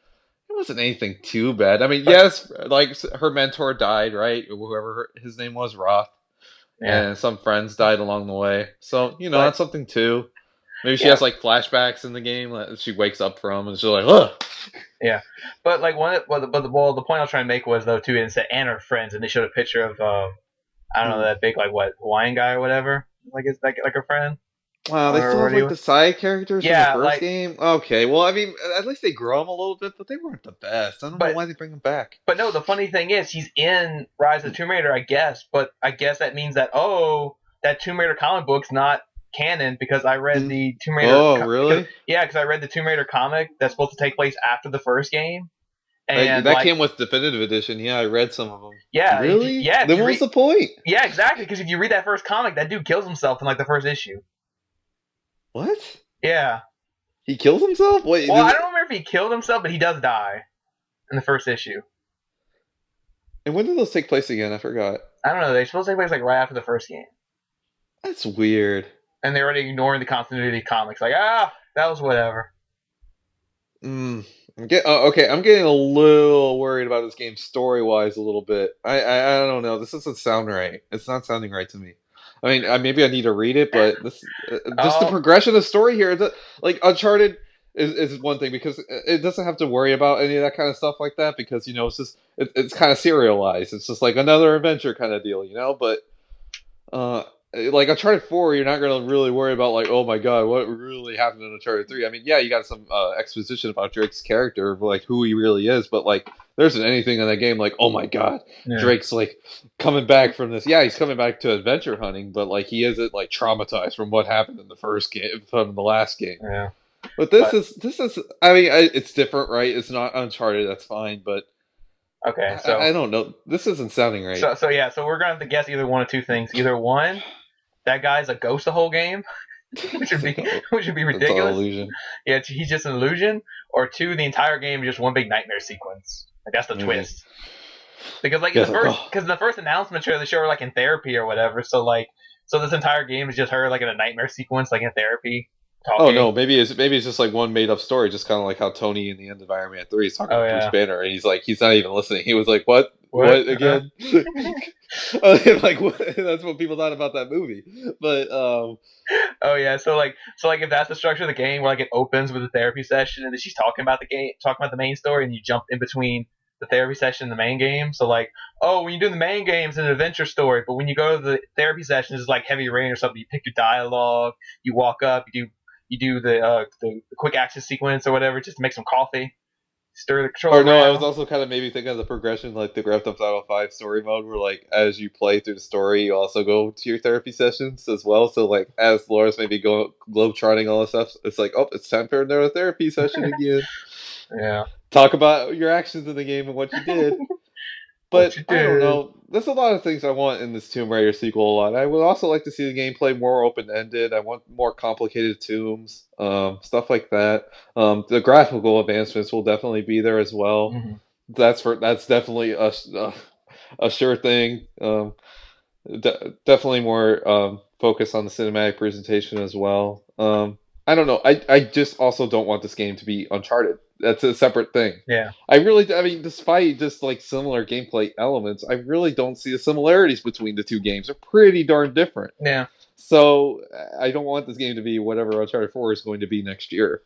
it wasn't anything too bad. I mean, yes, like her mentor died, right? Whoever his name was, Roth. Yeah. And some friends died along the way. So, that's something too. Maybe she has like flashbacks in the game that she wakes up from and she's like, ugh. Yeah. But like the point I was trying to make was though too, it said and her friends, and they showed a picture of I don't know, that big like Hawaiian guy or whatever. Like it's like her friend. Wow, they still have like the side characters from the first game? Okay, well, I mean, at least they grow them a little bit, but they weren't the best. I don't know why they bring them back. But no, the funny thing is, he's in Rise of the Tomb Raider, I guess, but I guess that means that, that Tomb Raider comic book's not canon because I read the Tomb Raider... Oh, really? Because I read the Tomb Raider comic that's supposed to take place after the first game. And that came with Definitive Edition. Yeah, I read some of them. Yeah. Really? Yeah. Then what's the point? Yeah, exactly, because if you read that first comic, that dude kills himself in like the first issue. What? Yeah. He kills himself? Wait, well, I don't remember if he killed himself, but he does die in the first issue. And when did those take place again? I forgot. I don't know. They're supposed to take place like right after the first game. That's weird. And they're already ignoring the continuity of comics. Like, that was whatever. Okay, I'm getting a little worried about this game story-wise a little bit. I don't know. This doesn't sound right. It's not sounding right to me. I mean, maybe I need to read it, but this just the progression of the story here. Like Uncharted is one thing because it doesn't have to worry about any of that kind of stuff like that because it's just it's kind of serialized. It's just like another adventure kind of deal, But like Uncharted 4, you're not going to really worry about like, oh my god, what really happened in Uncharted 3. I mean, yeah, you got some exposition about Drake's character, like who he really is, but like there isn't anything in that game like, oh my god, Drake's like coming back from this. Yeah, he's coming back to adventure hunting, but like he isn't like traumatized from what happened in the first game, from the last game. Yeah. But But this is. I mean, it's different, right? It's not Uncharted. That's fine, but okay, I don't know. This isn't sounding right. so yeah, so we're gonna have to guess either one of two things. Either one, that guy's a ghost the whole game, which would be It's all ridiculous. illusion. Yeah, he's just an illusion. Or two, the entire game is just one big nightmare sequence. Like that's the Maybe. twist. Because like Yes. Oh. in the first announcement trailer, they show her like in therapy or whatever. So like, so this entire game is just her like in a nightmare sequence, like in therapy, Oh talking. no, maybe it's just like one made up story, just kind of like how Tony in the end of Iron Man 3 is talking Oh to Bruce yeah. Banner, and he's not even listening. He was like, "What? What? What again?" Like that's what people thought about that movie. But Oh yeah. So like if that's the structure of the game, where like it opens with a therapy session, and then she's talking about the game, talking about the main story, and you jump in between the therapy session and the main game. So like, oh, when you do the main game, it's an adventure story, but when you go to the therapy session, it's like Heavy Rain or something. You pick your dialogue, you walk up, you do the quick action sequence or whatever, just to make some coffee, stir the or controller no, I was around. also kind of maybe thinking of the progression, like the Grand Theft Auto 5 story mode, where like as you play through the story, you also go to your therapy sessions as well. So like as Laura's maybe go globetrotting all this stuff, it's like, oh, it's time for another therapy session again. Yeah. Talk about your actions in the game and what you did. What But you I don't did? know. There's a lot of things I want in this Tomb Raider sequel a lot. I would also like to see the gameplay more open ended. I want more complicated tombs, stuff like that. The graphical advancements will definitely be there as well. Mm-hmm. That's definitely a sure thing. Definitely more focus on the cinematic presentation as well. I don't know. I just also don't want this game to be Uncharted. That's a separate thing. Yeah. I mean, despite just like similar gameplay elements, I really don't see the similarities between the two games. They're pretty darn different. Yeah. So I don't want this game to be whatever Uncharted 4 is going to be next year.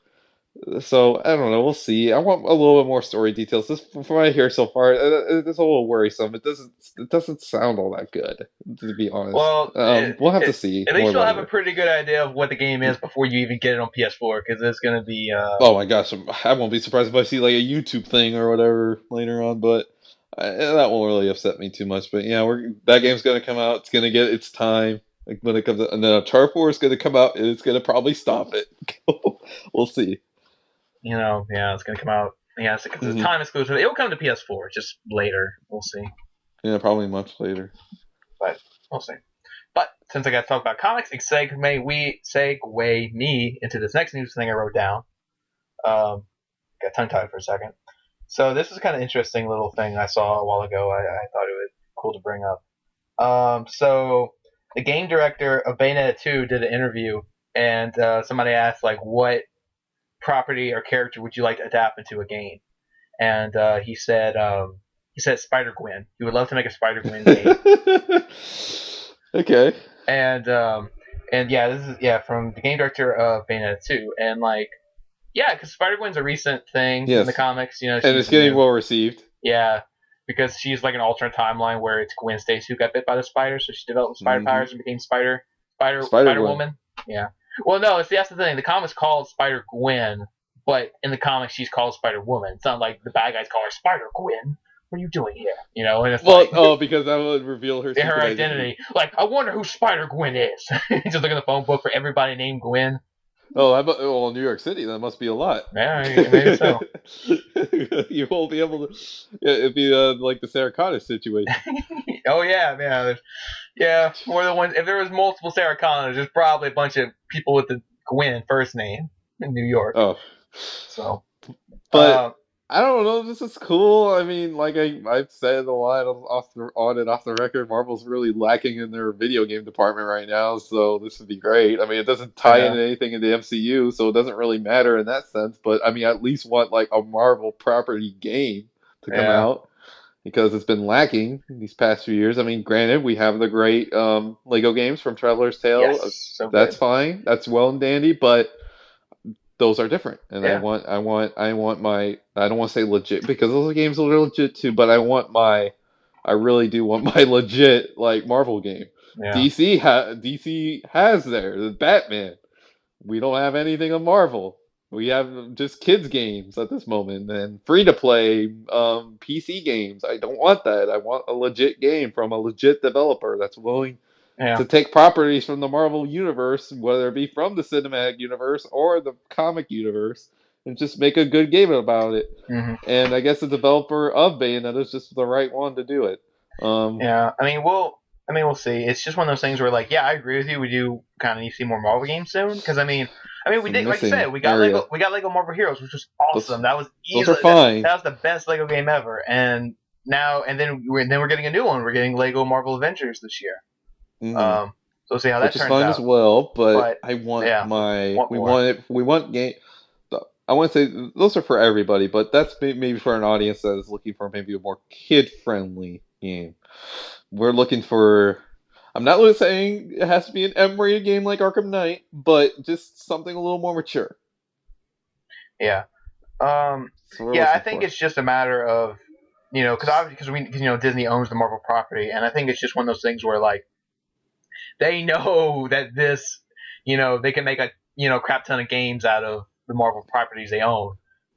So I don't know. We'll see. I want a little bit more story details. This, from what I hear so far, it's a little worrisome. It doesn't sound all that good, to be honest. Well, We'll have to see at more least you'll about have a it. pretty good idea of what the game is before you even get it on PS4, because it's gonna be. Oh my gosh, I won't be surprised if I see like a YouTube thing or whatever later on, but that won't really upset me too much. But yeah, that game's gonna come out. It's gonna get its time. Like when it comes, and then Uncharted 4 is gonna come out, and it's gonna probably stop it. We'll see. Yeah, it's gonna come out. Yeah, because it's Hmm. time exclusive. It will come to PS4 just later. We'll see, Yeah, probably much later. but we'll see. But since I got to talk about comics, segue me into this next news thing I wrote down. Got tongue tied for a second. So this is kind of interesting little thing I saw a while ago. I thought it was cool to bring up. So the game director of Bayonetta 2 did an interview, and somebody asked like, what property or character would you like to adapt into a game? And he said Spider Gwen. He would love to make a Spider Gwen game. Okay. And yeah, this is from the game director of Bayonetta 2, and like because Spider Gwen's a recent thing in the Yes, comics. and She's it's getting new. well received. Yeah, because she's like an alternate timeline where it's Gwen Stacy who got bit by the spider, so she developed spider powers and became Spider Spider Gwen. Woman. Yeah. Well, no, that's the thing. The comics called Spider Gwen, but in the comics she's called Spider Woman. It's not like the bad guys call her Spider Gwen. What are you doing here? And it's Because that would reveal her secret her identity. Like, I wonder who Spider Gwen is. Just look at the phone book for everybody named Gwen. Oh, New York City, that must be a lot. Yeah, maybe so. You won't be able to. Yeah, it'd be like the Sarah Connor situation. Oh yeah. Yeah, more than one. If there was multiple Sarah Connors, there's probably a bunch of people with the Gwen first name in New York. Oh, so. But I don't know. This is cool. I mean, like I've said a lot on and off the record. Marvel's really lacking in their video game department right now, so this would be great. I mean, it doesn't tie into anything in the MCU, so it doesn't really matter in that sense. But I mean, I at least want like a Marvel property game to come out, because it's been lacking these past few years. I mean, granted, we have the great Lego games from Traveler's Tale. Yes, so that's fine. That's well and dandy, but those are different. And I want my, I don't want to say legit, because those games are legit too, but I really do want my legit like Marvel game. Yeah. DC has the Batman. We don't have anything of Marvel. We have just kids games at this moment and free to play PC games. I don't want that. I want a legit game from a legit developer that's willing Yeah. to take properties from the Marvel universe, whether it be from the cinematic universe or the comic universe, and just make a good game about it. Mm-hmm. And I guess the developer of Bayonetta is just the right one to do it. Yeah. We'll see. It's just one of those things where, like, yeah, I agree with you. We do kind of need to see more Marvel games soon, because we It's a did, like you missing said, area. We got Lego Marvel Heroes, which was Those awesome. That was those are easily fine. that was the best Lego game ever. And then we're getting a new one. We're getting Lego Marvel Adventures this year. Mm-hmm. Um, so we'll see how that Which is turns fine as out. well. But But I want yeah, my want more. we want game. I want to say those are for everybody, but that's maybe for an audience that is looking for maybe a more kid friendly game. We're looking for. I'm not really saying it has to be an M-rated game like Arkham Knight, but just something a little more mature. Yeah. Um, That's what we're yeah, I looking think for. it's just a matter of, because Disney owns the Marvel property, and I think it's just one of those things where, like, they know that they can make a crap ton of games out of the Marvel properties they own.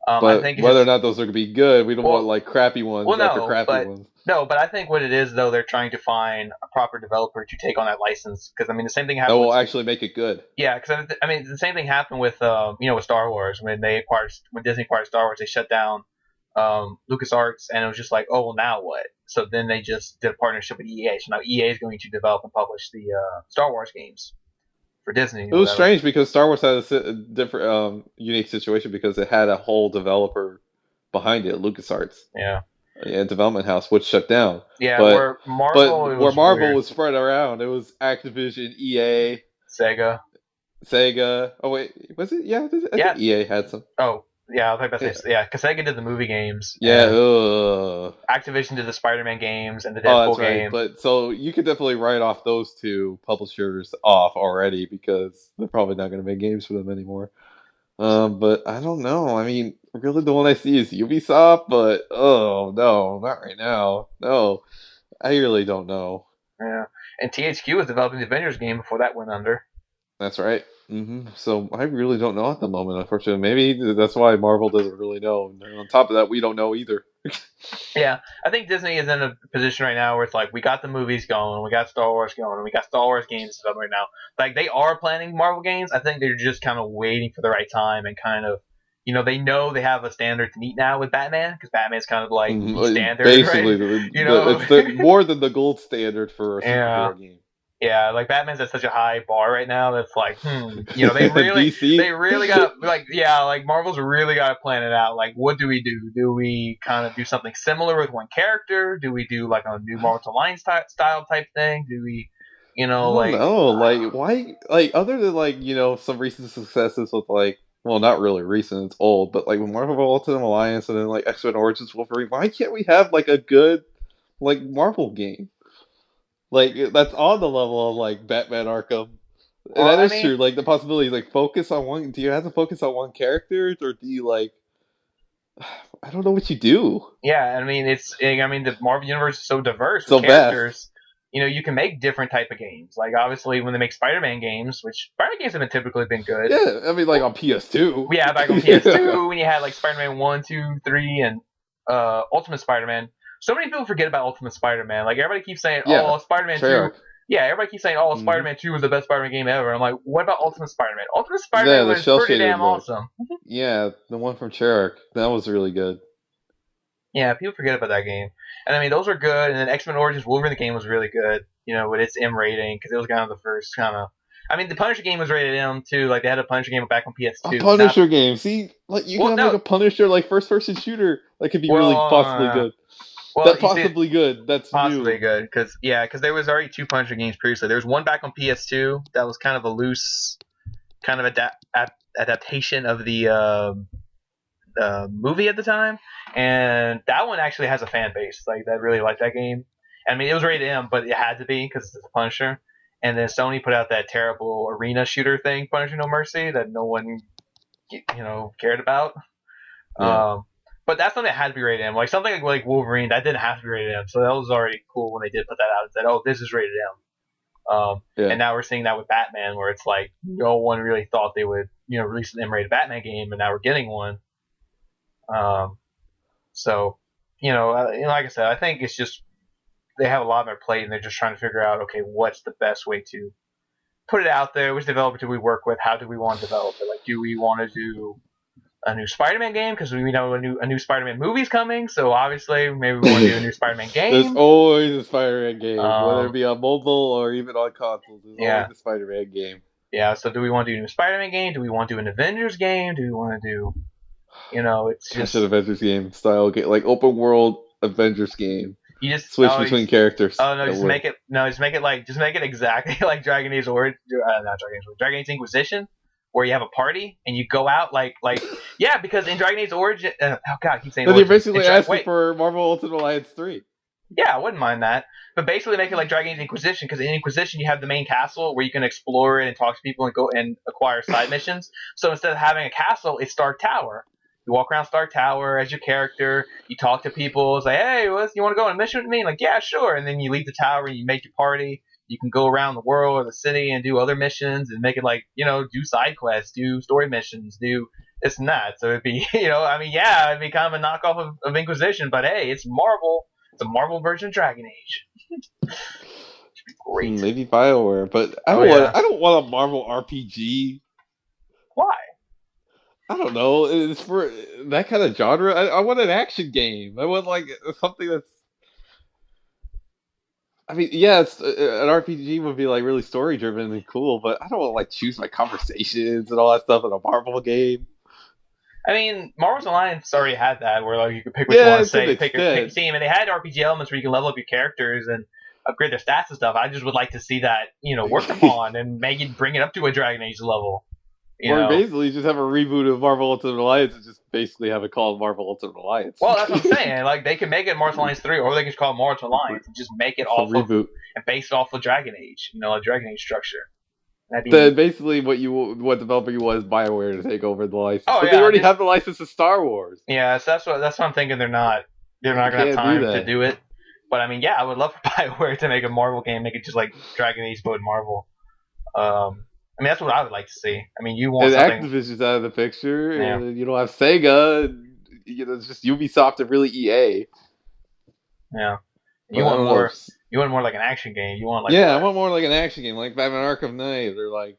I But think it's whether or just not those are going to be good, we don't want well, like crappy ones after no, crappy ones. but I think what it is, though, they're trying to find a proper developer to take on that license, because the same thing That happened will with actually make it good. yeah, because the same thing happened with with Star Wars when Disney acquired Star Wars, they shut down LucasArts, and it was just like, oh, well, now what? So then they just did a partnership with EA. So now EA is going to develop and publish the Star Wars games for Disney It or was whatever. strange because Star Wars had a different, unique situation because it had a whole developer behind it, LucasArts, Yeah, a development house, which shut down. yeah. But Where Marvel, it where was Marvel weird. was spread around, it was Activision, EA, Sega. Sega. Oh wait, was it? Yeah, I think Yeah. EA had some. Oh, yeah. I was about to Yeah, say yeah, because Sega did the movie games, yeah. and Ugh. Activision did the Spider-Man games and the Oh, that's Deadpool right. game. But so you could definitely write off those two publishers off already because they're probably not going to make games for them anymore. But I don't know. I mean, really, the one I see is Ubisoft, but oh no, not right now. No, I really don't know. Yeah, and THQ was developing the Avengers game before that went under. That's right. So I really don't know at the moment, unfortunately. Maybe that's why Marvel doesn't really know. And on top of that, we don't know either. Yeah, I think Disney is in a position right now where it's like, we got the movies going, we got Star Wars going, and we got Star Wars games stuff right now. Like, they are planning Marvel games. I think they're just kind of waiting for the right time, and kind of, they know they have a standard to meet now with Batman, because Batman's kind of like the standard, right? Basically, it's more than the gold standard for a Yeah. superhero game. Yeah, like Batman's at such a high bar right now that's like, they DC. really got like, yeah, like Marvel's really got to plan it out. Like, what do we do? Do we kind of do something similar with one character? Do we do like a new Marvel Alliance style type thing? Do we, I don't like, know. Like, why? Like, other than like some recent successes with like, well, not really recent. It's old, but like with Marvel Ultimate Alliance and then like X Men Origins Wolverine. Why can't we have like a good like Marvel game? Like that's on the level of like Batman Arkham. And well, that is true. Like the possibility, like focus on one. Do you have to focus on one character, or do you like? I don't know what you do. yeah, the Marvel universe is so diverse with So vast. characters. You can make different type of games. Like, obviously, when they make Spider-Man games, which Spider-Man games have been typically been good. Yeah, I mean, like on PS2. Yeah, back on PS2 when you had like Spider-Man 1, 2, 3, and Ultimate Spider-Man. So many people forget about Ultimate Spider-Man. Like, everybody keeps saying, Yeah, "Oh, Spider-Man 2." Treyarch. Yeah, everybody keeps saying, "Oh, Mm-hmm. Spider-Man 2 was the best Spider-Man game ever." I'm like, what about Ultimate Spider-Man? Ultimate Yeah, Spider-Man the was shell pretty shaded damn look. awesome. Yeah, the one from Treyarch. That was really good. Yeah, people forget about that game. And those are good. And then X-Men Origins Wolverine, the game was really good. With its M rating, because it was kind of the first kind of. The Punisher game was rated M too. Like, they had a Punisher game back on A PS2. Not Punisher game. See, like you can well, have like no. a Punisher like first person shooter that could be Well, really possibly good. well, That you see, possibly good. That's possibly new. good, because there was already two Punisher games previously. There was one back on PS2 that was kind of a loose kind of adaptation of the movie at the time, and that one actually has a fan base like that really liked that game. It was rated M, but it had to be because it's a Punisher. And then Sony put out that terrible arena shooter thing, Punisher No Mercy, that no one cared about. Yeah. But that's something that had to be rated M. Like, something like Wolverine, that didn't have to be rated M. So that was already cool when they did put that out and said, "Oh, this is rated M." Yeah. And now we're seeing that with Batman, where it's like no one really thought they would, release an M-rated Batman game, and now we're getting one. So, like I said, I think it's just they have a lot on their plate, and they're just trying to figure out, okay, what's the best way to put it out there? Which developer do we work with? How do we want to develop it? Like, do we want to do a new Spider-Man game because we know a new Spider-Man movie's coming? So obviously, maybe we want to do a new Spider-Man There's game. always a Spider-Man game, whether it be on mobile or even on consoles. There's always a Spider-Man game. Yeah. So do we want to do a new Spider-Man game? Do we want to do an Avengers game? Do we want to do, it's just an Avengers game style game, like open world Avengers game. You just switch between characters. Oh no, just make it exactly like Dragon Age not Dragon Age, Dragon Age Inquisition, where you have a party and you go out because in Dragon Age Origin, oh god, I keep saying. Then you're basically asking for Marvel Ultimate Alliance 3. Yeah, I wouldn't mind that, but basically make it like Dragon Age Inquisition, because in Inquisition you have the main castle where you can explore it and talk to people and go and acquire side missions. So instead of having a castle, it's Stark Tower. You walk around Stark Tower as your character. You talk to people. It's like, hey, you want to go on a mission with me? Like, yeah, sure. And then you leave the tower and you make your party. You can go around the world or the city and do other missions and make it like, do side quests, do story missions, do this and that. So it'd be, it'd be kind of a knockoff of Inquisition. But hey, it's Marvel. It's a Marvel version of Dragon Age. Should be great. Maybe BioWare, but I don't want a Marvel RPG. Why? I don't know. It's for that kind of genre. I want an action game. I want like something that's. I mean, yeah, an RPG would be like really story driven and cool, but I don't want to like choose my conversations and all that stuff in a Marvel game. I mean, Marvel's Alliance already had that, where like you could pick what you want to say, pick your team, and they had RPG elements where you can level up your characters and upgrade their stats and stuff. I just would like to see that, worked upon and bring it up to a Dragon Age level. Or basically just have a reboot of Marvel Ultimate Alliance and just basically have it called Marvel Ultimate Alliance. Well, that's what I'm saying. Like, they can make it Marvel Alliance 3, or they can just call it Marvel Alliance and just make it off of and based off of Dragon Age, a Dragon Age structure. Then basically what developer you want is BioWare to take over the license. Oh, but they already have the license to Star Wars. Yeah, so that's what I'm thinking. They're not gonna have time to do it. But I mean, yeah, I would love for BioWare to make a Marvel game, make it just like Dragon Age mode Marvel. I mean, that's what I would like to see. I mean, you want something. Activision's out of the picture, and you don't have Sega. And, it's just Ubisoft and really EA. Yeah, you want more. You want more like an action game. You want like I want more like an action game, like Batman Arkham Knight, or like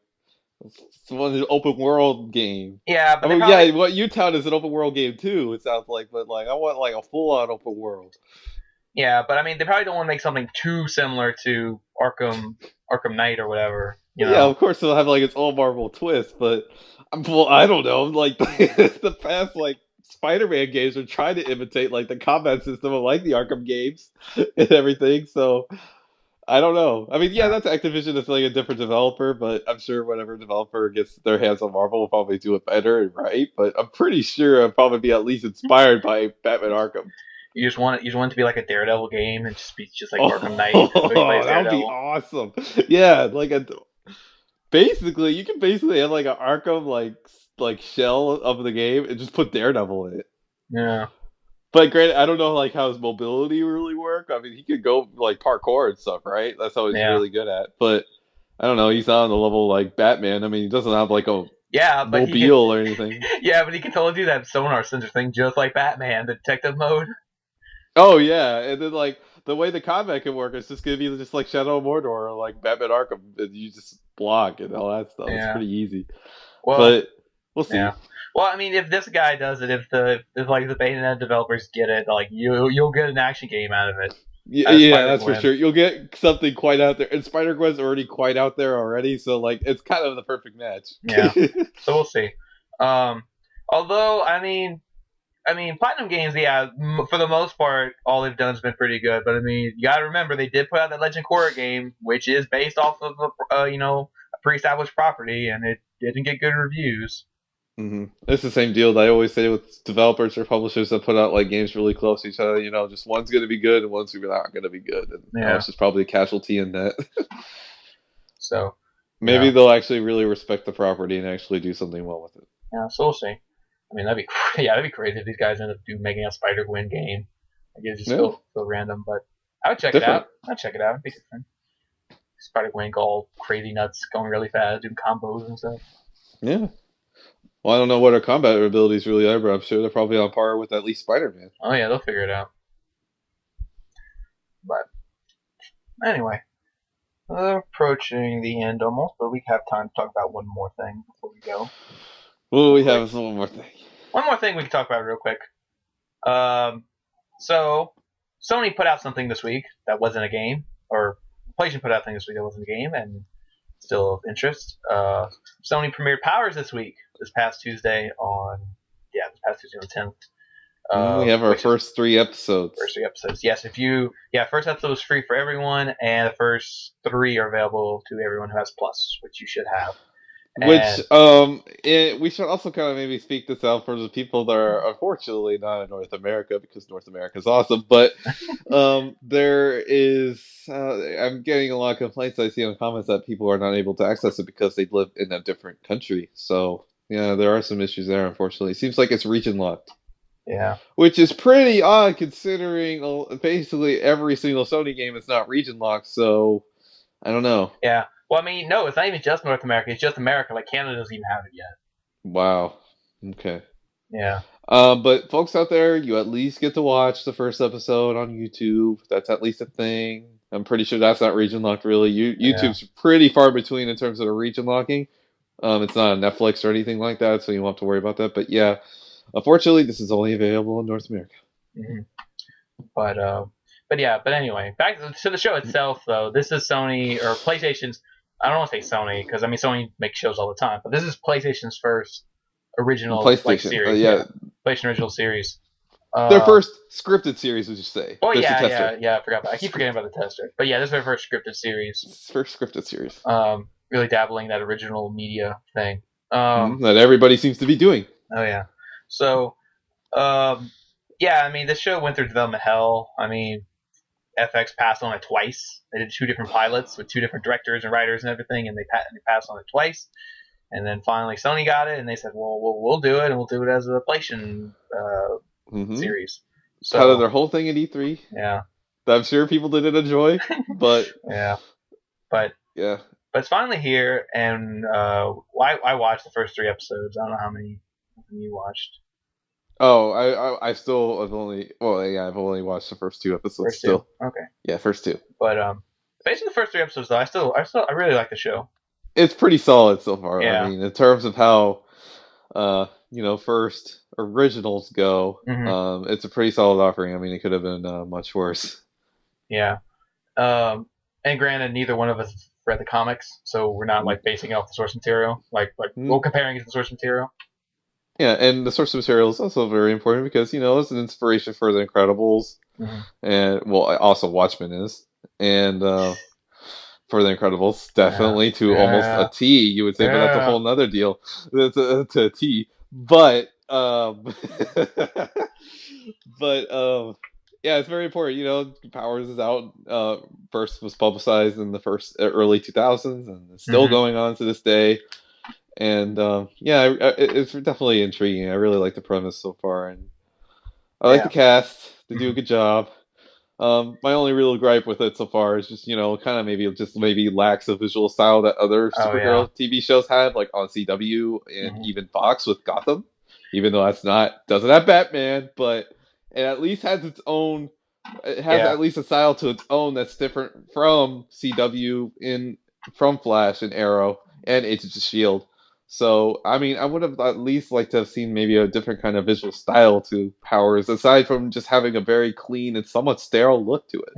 an open world game. Yeah, but what you tout is an open world game too. It sounds like, but like I want like a full on open world. Yeah, but I mean, they probably don't want to make something too similar to Arkham Knight or whatever. Yeah, of course it'll have like its own Marvel twist, but I don't know. Like the past like Spider-Man games are trying to imitate like the combat system of like the Arkham games and everything. So I don't know. I mean, that's Activision. It's like a different developer, but I'm sure whatever developer gets their hands on Marvel will probably do it better and right. But I'm pretty sure I'll probably be at least inspired by Batman Arkham. You just want it to be like a Daredevil game and just be just like Arkham Knight. That would be awesome. Yeah, like basically you can have like an Arkham like shell of the game and just put Daredevil in it. Yeah. But granted, I don't know like how his mobility really work. I mean, he could go like parkour and stuff, right? That's how he's really good at. But I don't know. He's not on the level like Batman. I mean, he doesn't have like a mobile or anything. Yeah, but he can totally do that sonar sensor thing just like Batman, the detective mode. Oh yeah, and then like the way the combat can work is just gonna be just like Shadow of Mordor or like Batman Arkham, and you just block and all that stuff. Yeah. It's pretty easy. Well, but we'll see. Yeah. Well, I mean, if this guy does it, if the Bayonetta developers get it, like you'll get an action game out of it. Yeah, that's for sure. You'll get something quite out there, and Spider-Gwen's already quite out there already, so like it's kind of the perfect match. Yeah. So we'll see. Although I mean, Platinum Games, for the most part, all they've done has been pretty good. But I mean, you gotta remember they did put out that Legend Korra game, which is based off of a pre-established property, and it didn't get good reviews. Mm-hmm. It's the same deal that I always say with developers or publishers that put out like games really close to each other. Just one's gonna be good and one's not gonna be good. And it's just probably a casualty in that. So maybe they'll actually really respect the property and actually do something well with it. Yeah, so we'll see. I mean, that'd be crazy if these guys end up making a Spider-Gwen game. Like, it's just so random, but I would check it out. I'd check it out. It'd be different. Spider-Gwen all crazy nuts, going really fast, doing combos and stuff. Yeah. Well, I don't know what her combat abilities really are, but I'm sure they're probably on par with at least Spider-Man. Oh yeah, they'll figure it out. But Anyway, approaching the end almost, but we have time to talk about one more thing before we go. Well, we have one more thing. One more thing we can talk about real quick. So Sony put out something this week that wasn't a game, or PlayStation put out something this week that wasn't a game, and still of interest. Sony premiered Powers this week, this past Tuesday on the 10th. We have our first 3 episodes. Yes, first episode is free for everyone, and the first 3 are available to everyone who has Plus, which you should have. We should also kind of maybe speak this out for the people that are unfortunately not in North America, because North America is awesome. But there is, I'm getting a lot of complaints I see in comments that people are not able to access it because they live in a different country. So yeah, there are some issues there. Unfortunately, it seems like it's region locked. Yeah, which is pretty odd considering basically every single Sony game is not region locked. So I don't know. Yeah. Well, I mean, no, it's not even just North America. It's just America. Like, Canada doesn't even have it yet. Wow. Okay. Yeah. But folks out there, you at least get to watch the first episode on YouTube. That's at least a thing. I'm pretty sure that's not region locked, really. YouTube's pretty far between in terms of the region locking. It's not on Netflix or anything like that, so you won't have to worry about that. But yeah, unfortunately, this is only available in North America. Mm-hmm. But anyway, back to the show itself, though. This is Sony, or PlayStation's, I don't want to say Sony, because, I mean, Sony makes shows all the time, but this is PlayStation's first original series. PlayStation original series. Their first scripted series, would you say? Oh, yeah, I forgot about it. I keep forgetting about the tester. But yeah, this is their first scripted series. Really dabbling that original media thing. That everybody seems to be doing. Oh, yeah. So, yeah, I mean, this show went through development hell. I mean, FX passed on it twice. They did 2 different pilots with 2 different directors and writers and everything, and they passed on it twice. And then finally Sony got it, and they said, well, we'll do it, and we'll do it as a PlayStation series. So, out of their whole thing at E3. Yeah. I'm sure people didn't enjoy, but... yeah. But it's finally here, and I watched the first 3 episodes. I don't know how many you watched. Oh, I've only watched the first 2 episodes still. Okay. Yeah, first 2. But basically the first 3 episodes though, I really like the show. It's pretty solid so far. Yeah. I mean, in terms of how first originals go, it's a pretty solid offering. I mean, it could have been much worse. Yeah. And granted, neither one of us read the comics, so we're not like basing it off the source material. We're comparing it to the source material. Yeah, and the source material is also very important because, it's an inspiration for The Incredibles. And, well, also Watchmen is. And for The Incredibles, definitely to almost a T, you would say, but that's a whole nother deal. To a T. But, yeah, it's very important. Powers is out. First was publicized in the early 2000s, and it's still going on to this day. And it's definitely intriguing. I really like the premise so far, and I like the cast. They do a good job. My only real gripe with it so far is just kind of maybe lacks a visual style that other superhero TV shows had, like on CW and even Fox with Gotham. Even though doesn't have Batman, but it at least has its own. It has at least a style to its own that's different from CW from Flash and Arrow and Agents of S.H.I.E.L.D. So, I mean, I would have at least liked to have seen maybe a different kind of visual style to Powers, aside from just having a very clean and somewhat sterile look to it.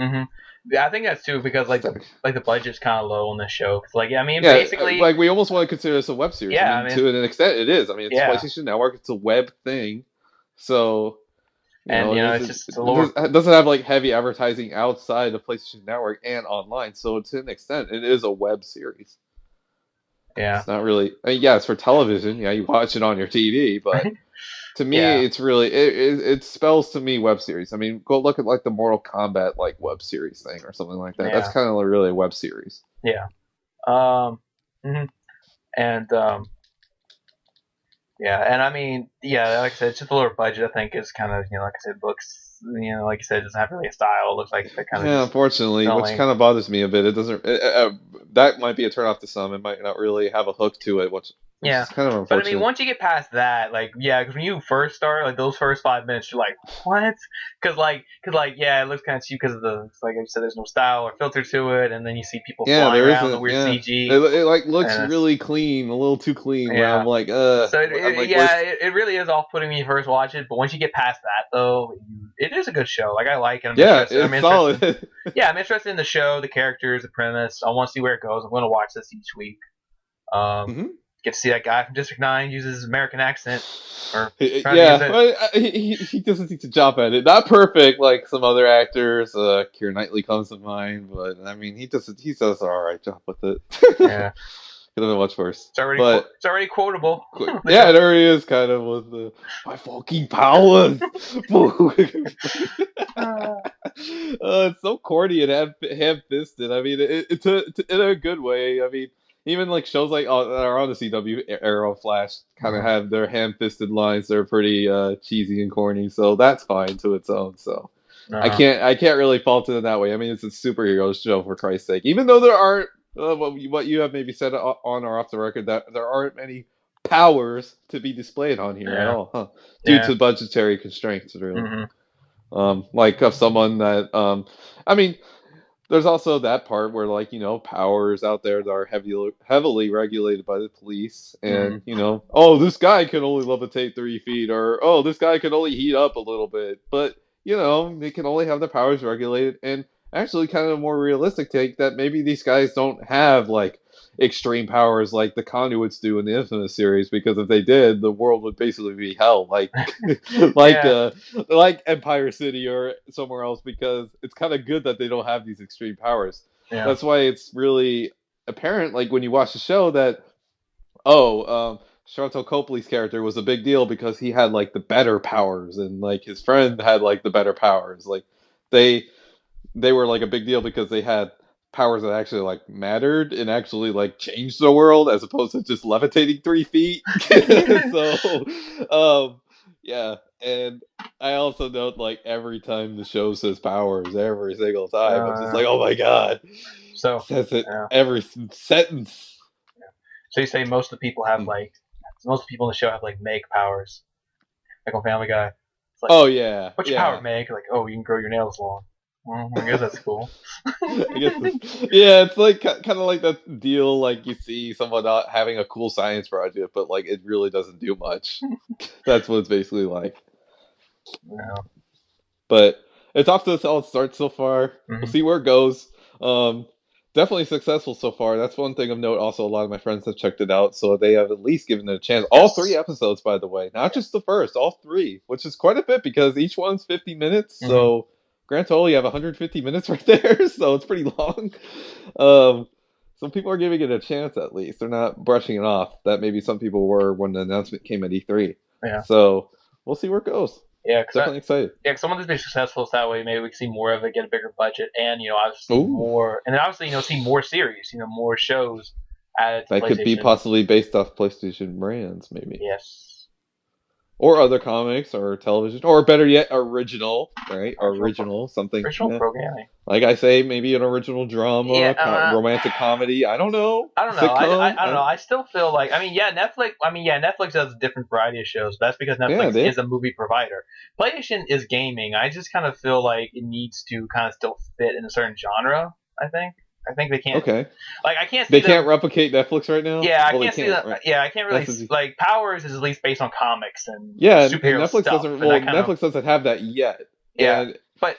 Yeah, I think that's too because the budget's kind of low on this show. Basically, we almost want to consider this a web series. Yeah, I mean, to an extent, it is. I mean, it's PlayStation Network; it's a web thing. So, it's just a lower. It doesn't have heavy advertising outside of PlayStation Network and online. So, to an extent, it is a web series. Yeah, it's not really. I mean, it's for television. Yeah, you watch it on your TV, but to me, it's really it spells to me web series. I mean, go look at the Mortal Kombat web series thing or something like that. Yeah. That's kind of really a web series. Yeah. And and I mean, like I said, it's just a lower budget. I think is kind of like I said, books. Like you said, it doesn't have really a style. It looks like they're kind of unfortunately, which kind of bothers me a bit. It doesn't. That might be a turnoff to some. It might not really have a hook to it, which which Yeah, is kind of but I mean, unfortunate. once you get past that, like, yeah, because when you first start, like those first 5 minutes, you're like, what? Because yeah, it looks kind of cheap because of like I said, there's no style or filter to it, and then you see people Yeah, flying there around the isn't. weird Yeah, CG, it like looks and really clean, a little too clean. Where yeah. I'm like, So I'm like, yeah, where's? it really is off-putting when you first watch it, but once you get past that, though, it is a good show. Like I like it. I'm Yeah, interested. I'm it's interested. solid. Yeah, I'm interested in the show, the characters, the premise. I want to see where it goes. I'm going to watch this each week. Um, hmm get to see that guy from District 9 use his American accent, or try to use Yeah, it. but he doesn't need to job at it. Not perfect like some other actors. Keira Knightley comes to mind, but I mean, he does an all right job with it. Yeah, Could have been much worse. But it's already quotable. yeah, it already is kind of with the my fucking powers. It's so corny and ham-fisted. I mean, it's in a good way. I mean, even like shows like that are on the CW, Arrow, Flash, kind of have their ham-fisted lines that are pretty cheesy and corny. So that's fine to its own. So I can't really fault it in that way. I mean, it's a superhero show for Christ's sake. Even though there aren't what you have maybe said on or off the record that there aren't many powers to be displayed on here at all, huh? Due to budgetary constraints, really. Mm-hmm. Like of someone that I mean, there's also that part where like powers out there that are heavily regulated by the police, and oh, this guy can only levitate 3 feet, or oh, this guy can only heat up a little bit, but they can only have their powers regulated, and actually kind of a more realistic take that maybe these guys don't have like extreme powers like the conduits do in the Infamous series, because if they did, the world would basically be hell, like like like Empire City or somewhere else, because it's kind of good that they don't have these extreme powers. Yeah. That's why it's really apparent, like when you watch the show, that oh, Sharlto Copley's character was a big deal because he had like the better powers, and like his friend had like the better powers. Like they they were like a big deal because they had powers that actually like mattered and actually like changed the world, as opposed to just levitating 3 feet. So, yeah, and I also note like every time the show says powers, every single time, I'm just like, oh my god, So says it every sentence. Yeah. So you say most of the people have like most people in the show have like Meg powers, like on Family Guy. It's like, oh yeah, what's your power, Meg? Like, oh, you can grow your nails long. Well, I guess that's cool. I guess yeah, it's like kind of like that deal, like you see someone not having a cool science project, but like it really doesn't do much. That's what it's basically like. Yeah. But it's off to a solid start so far. Mm-hmm. We'll see where it goes. Definitely successful so far. That's one thing of note. Also, a lot of my friends have checked it out, so they have at least given it a chance. All 3 episodes, by the way, not just the first, all 3, which is quite a bit because each one's 50 minutes. Mm-hmm. So, grand total, you have 150 minutes right there, so it's pretty long. Some people are giving it a chance at least. They're not brushing it off. That maybe some people were when the announcement came at E3. Yeah. So, we'll see where it goes. Yeah, definitely excited. Yeah, because I want this to be successful, so that way maybe we can see more of it, get a bigger budget, and obviously more, and then obviously see more series, more shows added to that could be possibly based off PlayStation brands, maybe. Yes. Or other comics or television, or better yet, original, right? Original something. Original programming. Like I say, maybe an original drama, romantic comedy. I don't know. I don't know. I don't know. I still feel like Netflix has a different variety of shows. But that's because Netflix is a movie provider. PlayStation is gaming. I just kind of feel like it needs to kind of still fit in a certain genre. I think they can't. Okay. Like I can't see. They can't replicate Netflix right now. Yeah, I can't see that. Right? Yeah, I can't really like Powers is at least based on comics and superhero Netflix stuff. Doesn't. Well, Netflix doesn't have that yet. Yeah, but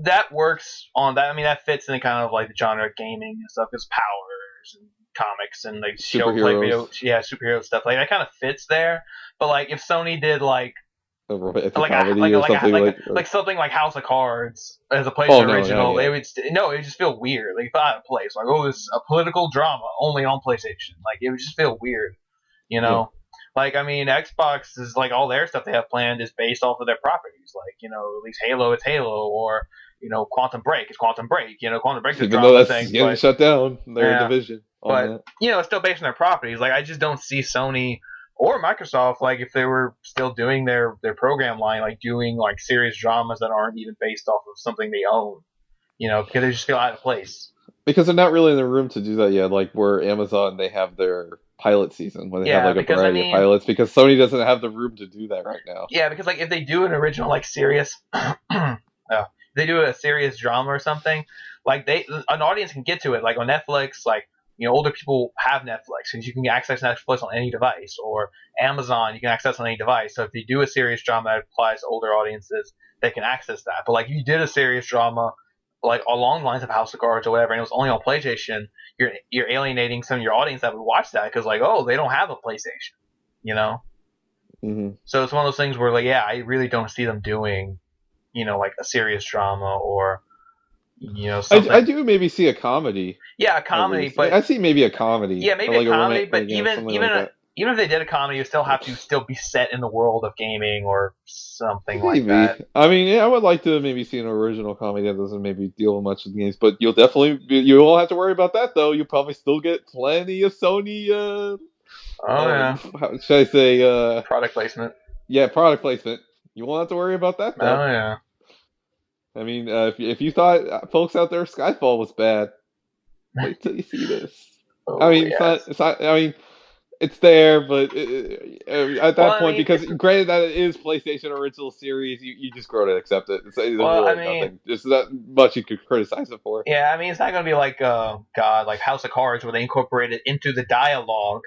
that works on that. I mean, that fits in kind of like the genre of gaming and stuff. Because Powers and comics and like superhero stuff like that kind of fits there. But like if Sony did like something like House of Cards as a PlayStation original, it would just feel weird. Like out of place. Like, oh, this is a political drama only on PlayStation. Like it would just feel weird, Yeah. Like I mean, Xbox is like all their stuff they have planned is based off of their properties. Like at least Halo, it's Halo, or Quantum Break is Quantum Break. Quantum Break is a drama thing. Getting shut down, their division. But it's still based on their properties. Like I just don't see Sony or Microsoft, like if they were still doing their program line, like doing like serious dramas that aren't even based off of something they own, because they just feel out of place. Because they're not really in the room to do that yet. Like where Amazon, they have their pilot season when they have like a because I variety of mean, pilots. Because Sony doesn't have the room to do that right now. yeah, because like if they do an original like serious, they do a serious drama or something, like an audience can get to it. Like on Netflix, like older people have Netflix, and you can access Netflix on any device, or Amazon you can access on any device. So if they do a serious drama that applies to older audiences, they can access that. But like if you did a serious drama like along the lines of House of Cards or whatever, and it was only on PlayStation, you're alienating some of your audience that would watch that because like, oh, they don't have a PlayStation, you know. Mm-hmm. So it's one of those things where like, yeah, I really don't see them doing, like a serious drama or something. I do maybe see a comedy. Yeah, a comedy, but I see maybe a comedy. yeah, maybe like a comedy, like, but even something even like that. even if they did a comedy, you still have to still be set in the world of gaming or something like Maybe. that. I mean, yeah, I would like to maybe see an original comedy that doesn't maybe deal much with games, but you won't have to worry about that though. You'll probably still get plenty of Sony. Oh yeah, How should I say? product placement. Yeah, product placement. You won't have to worry about that though. Oh yeah. I mean, if you thought folks out there Skyfall was bad, wait till you see this. Oh, I mean, yes. it's not. I mean, it's there, but at that point, because granted that it is PlayStation original series, you just grow to accept it. There's really nothing. There's not much you could criticize it for. Yeah, I mean, it's not going to be like God, like House of Cards, where they incorporate it into the dialogue.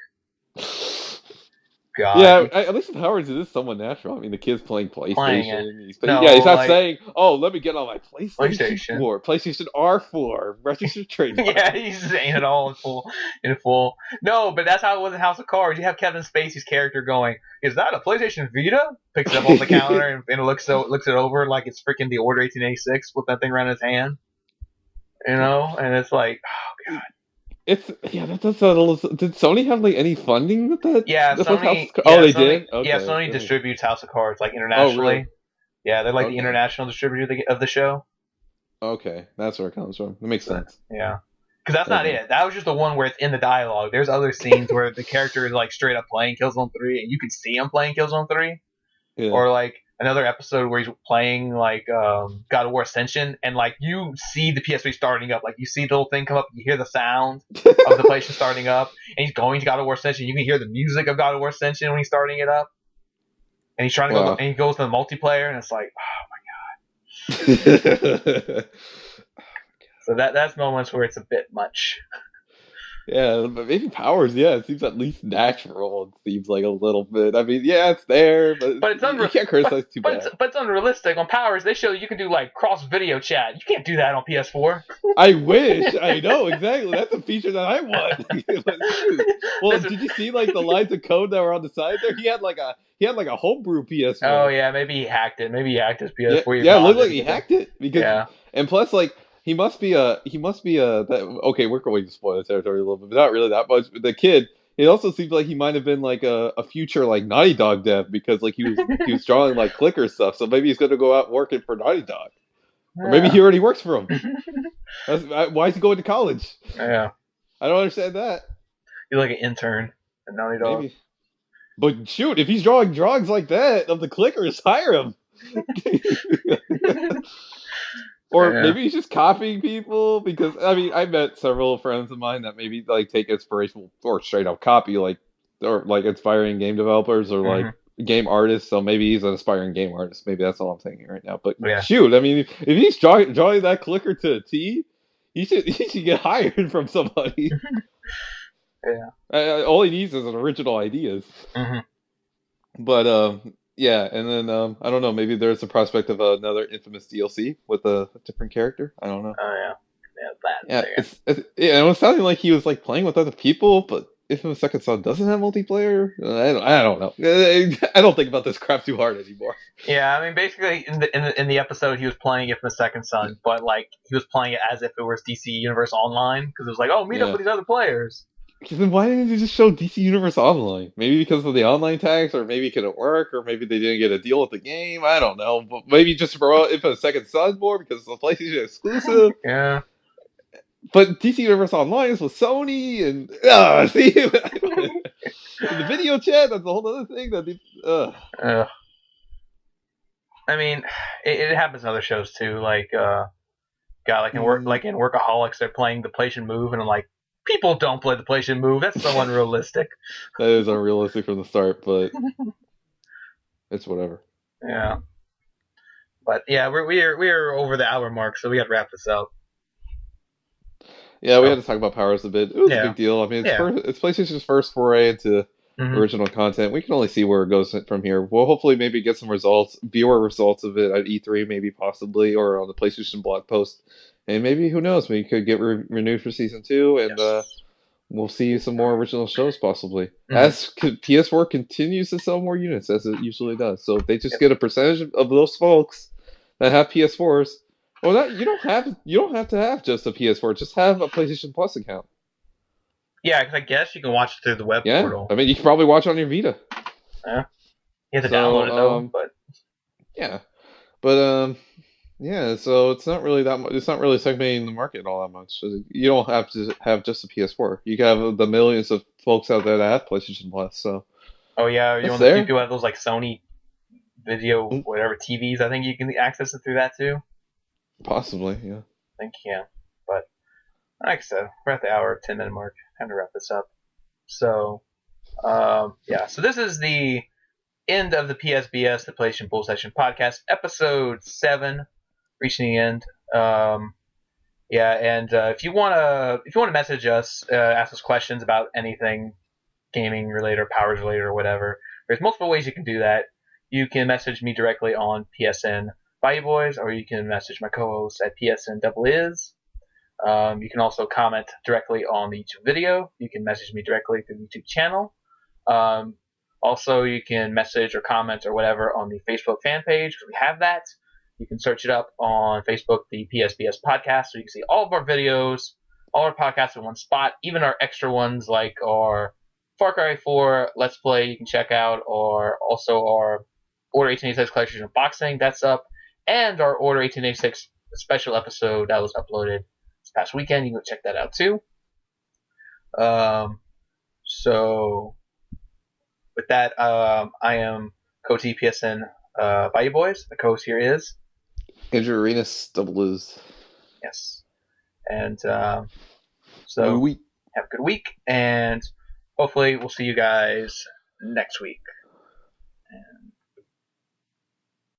God. Yeah, at least with Howard's it is somewhat natural. I mean, the kid's playing PlayStation. He's not like, saying, "Oh, let me get on my PlayStation 4, PlayStation R4, registered trademark." Yeah, he's saying it all in full. No, but that's how it was in House of Cards. You have Kevin Spacey's character going, "Is that a PlayStation Vita?" Picks it up off the counter and looks it over like it's freaking the Order 1886 with that thing around his hand. And it's like, oh god. That does sound a little. Did Sony have like any funding with that? Yeah, Sony. They did. Okay, yeah, Sony distributes House of Cards like internationally. Oh, really? Yeah, they're like the international distributor of the show. Okay, that's where it comes from. That makes sense. Yeah, because that's not it. That was just the one where it's in the dialogue. There's other scenes where the character is like straight up playing Killzone 3, and you can see him playing Killzone 3. Yeah. Or like another episode where he's playing like God of War Ascension, and like you see the PS3 starting up, like you see the little thing come up, you hear the sound of the PlayStation starting up, and he's going to God of War Ascension. You can hear the music of God of War Ascension when he's starting it up, and he's trying to go, and he goes to the multiplayer, and it's like, oh my god. So that's moments where it's a bit much. Yeah, but maybe Powers, it seems at least natural. It seems like a little bit. I mean, yeah, it's there, but it's you can't criticize too bad. But it's unrealistic. On Powers, they show you can do like cross video chat. You can't do that on PS4. I wish. I know exactly. That's a feature that I want. Well, did you see like the lines of code that were on the side there? He had like a homebrew PS4. Oh yeah, maybe he hacked it. Maybe he hacked his PS4. Yeah, it looked like he hacked it because. And plus, like. He must be okay, we're going to spoil the territory a little bit, but not really that much. But the kid, it also seems like he might have been like a future like Naughty Dog dev because like he was drawing like clicker stuff. So maybe he's going to go out working for Naughty Dog, or maybe he already works for him. Why is he going to college? Yeah, I don't understand that. He's like an intern at Naughty Dog. Maybe. But shoot, if he's drawing drawings like that of the clickers, hire him. Or maybe he's just copying people because I mean I met several friends of mine that maybe like take inspiration or straight up copy or like aspiring game developers or like game artists. So maybe he's an aspiring game artist. Maybe that's all I'm thinking right now. But shoot, I mean if he's drawing that clicker to a T, he should get hired from somebody. All he needs is an original ideas. But yeah, and then I don't know. Maybe there's a prospect of another Infamous DLC with a different character. I don't know. Oh it was sounding like he was like playing with other people, but Infamous Second Son doesn't have multiplayer. I don't know. I don't think about this crap too hard anymore. Yeah, I mean, basically in the episode he was playing Infamous Second Son, but like he was playing it as if it was DC Universe Online because it was like, oh, meet up with these other players. Then why didn't they just show DC Universe Online? Maybe because of the online tax, or maybe it couldn't work, or maybe they didn't get a deal with the game. I don't know. But maybe just for Infamous Second Son more because it's a PlayStation exclusive. Yeah. But DC Universe Online is with Sony, and see, the video chat, that's a whole other thing. I mean, it happens in other shows too. Like, God, like in Workaholics, they're playing the PlayStation Move, and I'm like, people don't play the PlayStation Move. That's so unrealistic. That is unrealistic from the start, but it's whatever. Yeah. But yeah, we're over the hour mark, so we got to wrap this up. Yeah, we had to talk about Powers a bit. It was a big deal. I mean, it's PlayStation's first foray into original content. We can only see where it goes from here. We'll hopefully maybe get some results, viewer results of it at E3, maybe possibly, or on the PlayStation blog post. And maybe, who knows, we could get renewed for Season 2, and we'll see some more original shows possibly. As PS4 continues to sell more units, as it usually does. So if they just get a percentage of those folks that have PS4s, well, you don't have to have just a PS4. Just have a PlayStation Plus account. Yeah, because I guess you can watch it through the web portal. I mean, you can probably watch it on your Vita. Yeah, you have to download it though. Yeah. So it's not really that much. It's not really segmenting the market all that much. You don't have to have just a PS4. You can have the millions of folks out there that have PlayStation Plus. So. Oh yeah, you do have those like Sony video whatever TVs. I think you can access it through that too. Possibly, yeah. I think but like I said, we're at the hour 10-minute mark. Time to wrap this up. So, so this is the end of the PSBS, the PlayStation Bull Session podcast, episode 7, reaching the end. If you wanna message us, ask us questions about anything gaming related or powers related or whatever, there's multiple ways you can do that. You can message me directly on PSN bayouboyz, or you can message my co-host at PSN doubleis. You can also comment directly on the YouTube video. You can message me directly through the YouTube channel. Also, you can message or comment or whatever on the Facebook fan page, because we have that. You can search it up on Facebook, the PSBS podcast, so you can see all of our videos, all our podcasts in one spot, even our extra ones like our Far Cry 4 Let's Play you can check out, or also our Order 1886 Collection Unboxing, that's up, and our Order 1886 special episode that was uploaded this past weekend. You can go check that out too. So with that, I am Cote PSN bayouboyz. The co-host here is Andrew Arenas, doubleis. Yes. And so have a good week, and hopefully we'll see you guys next week.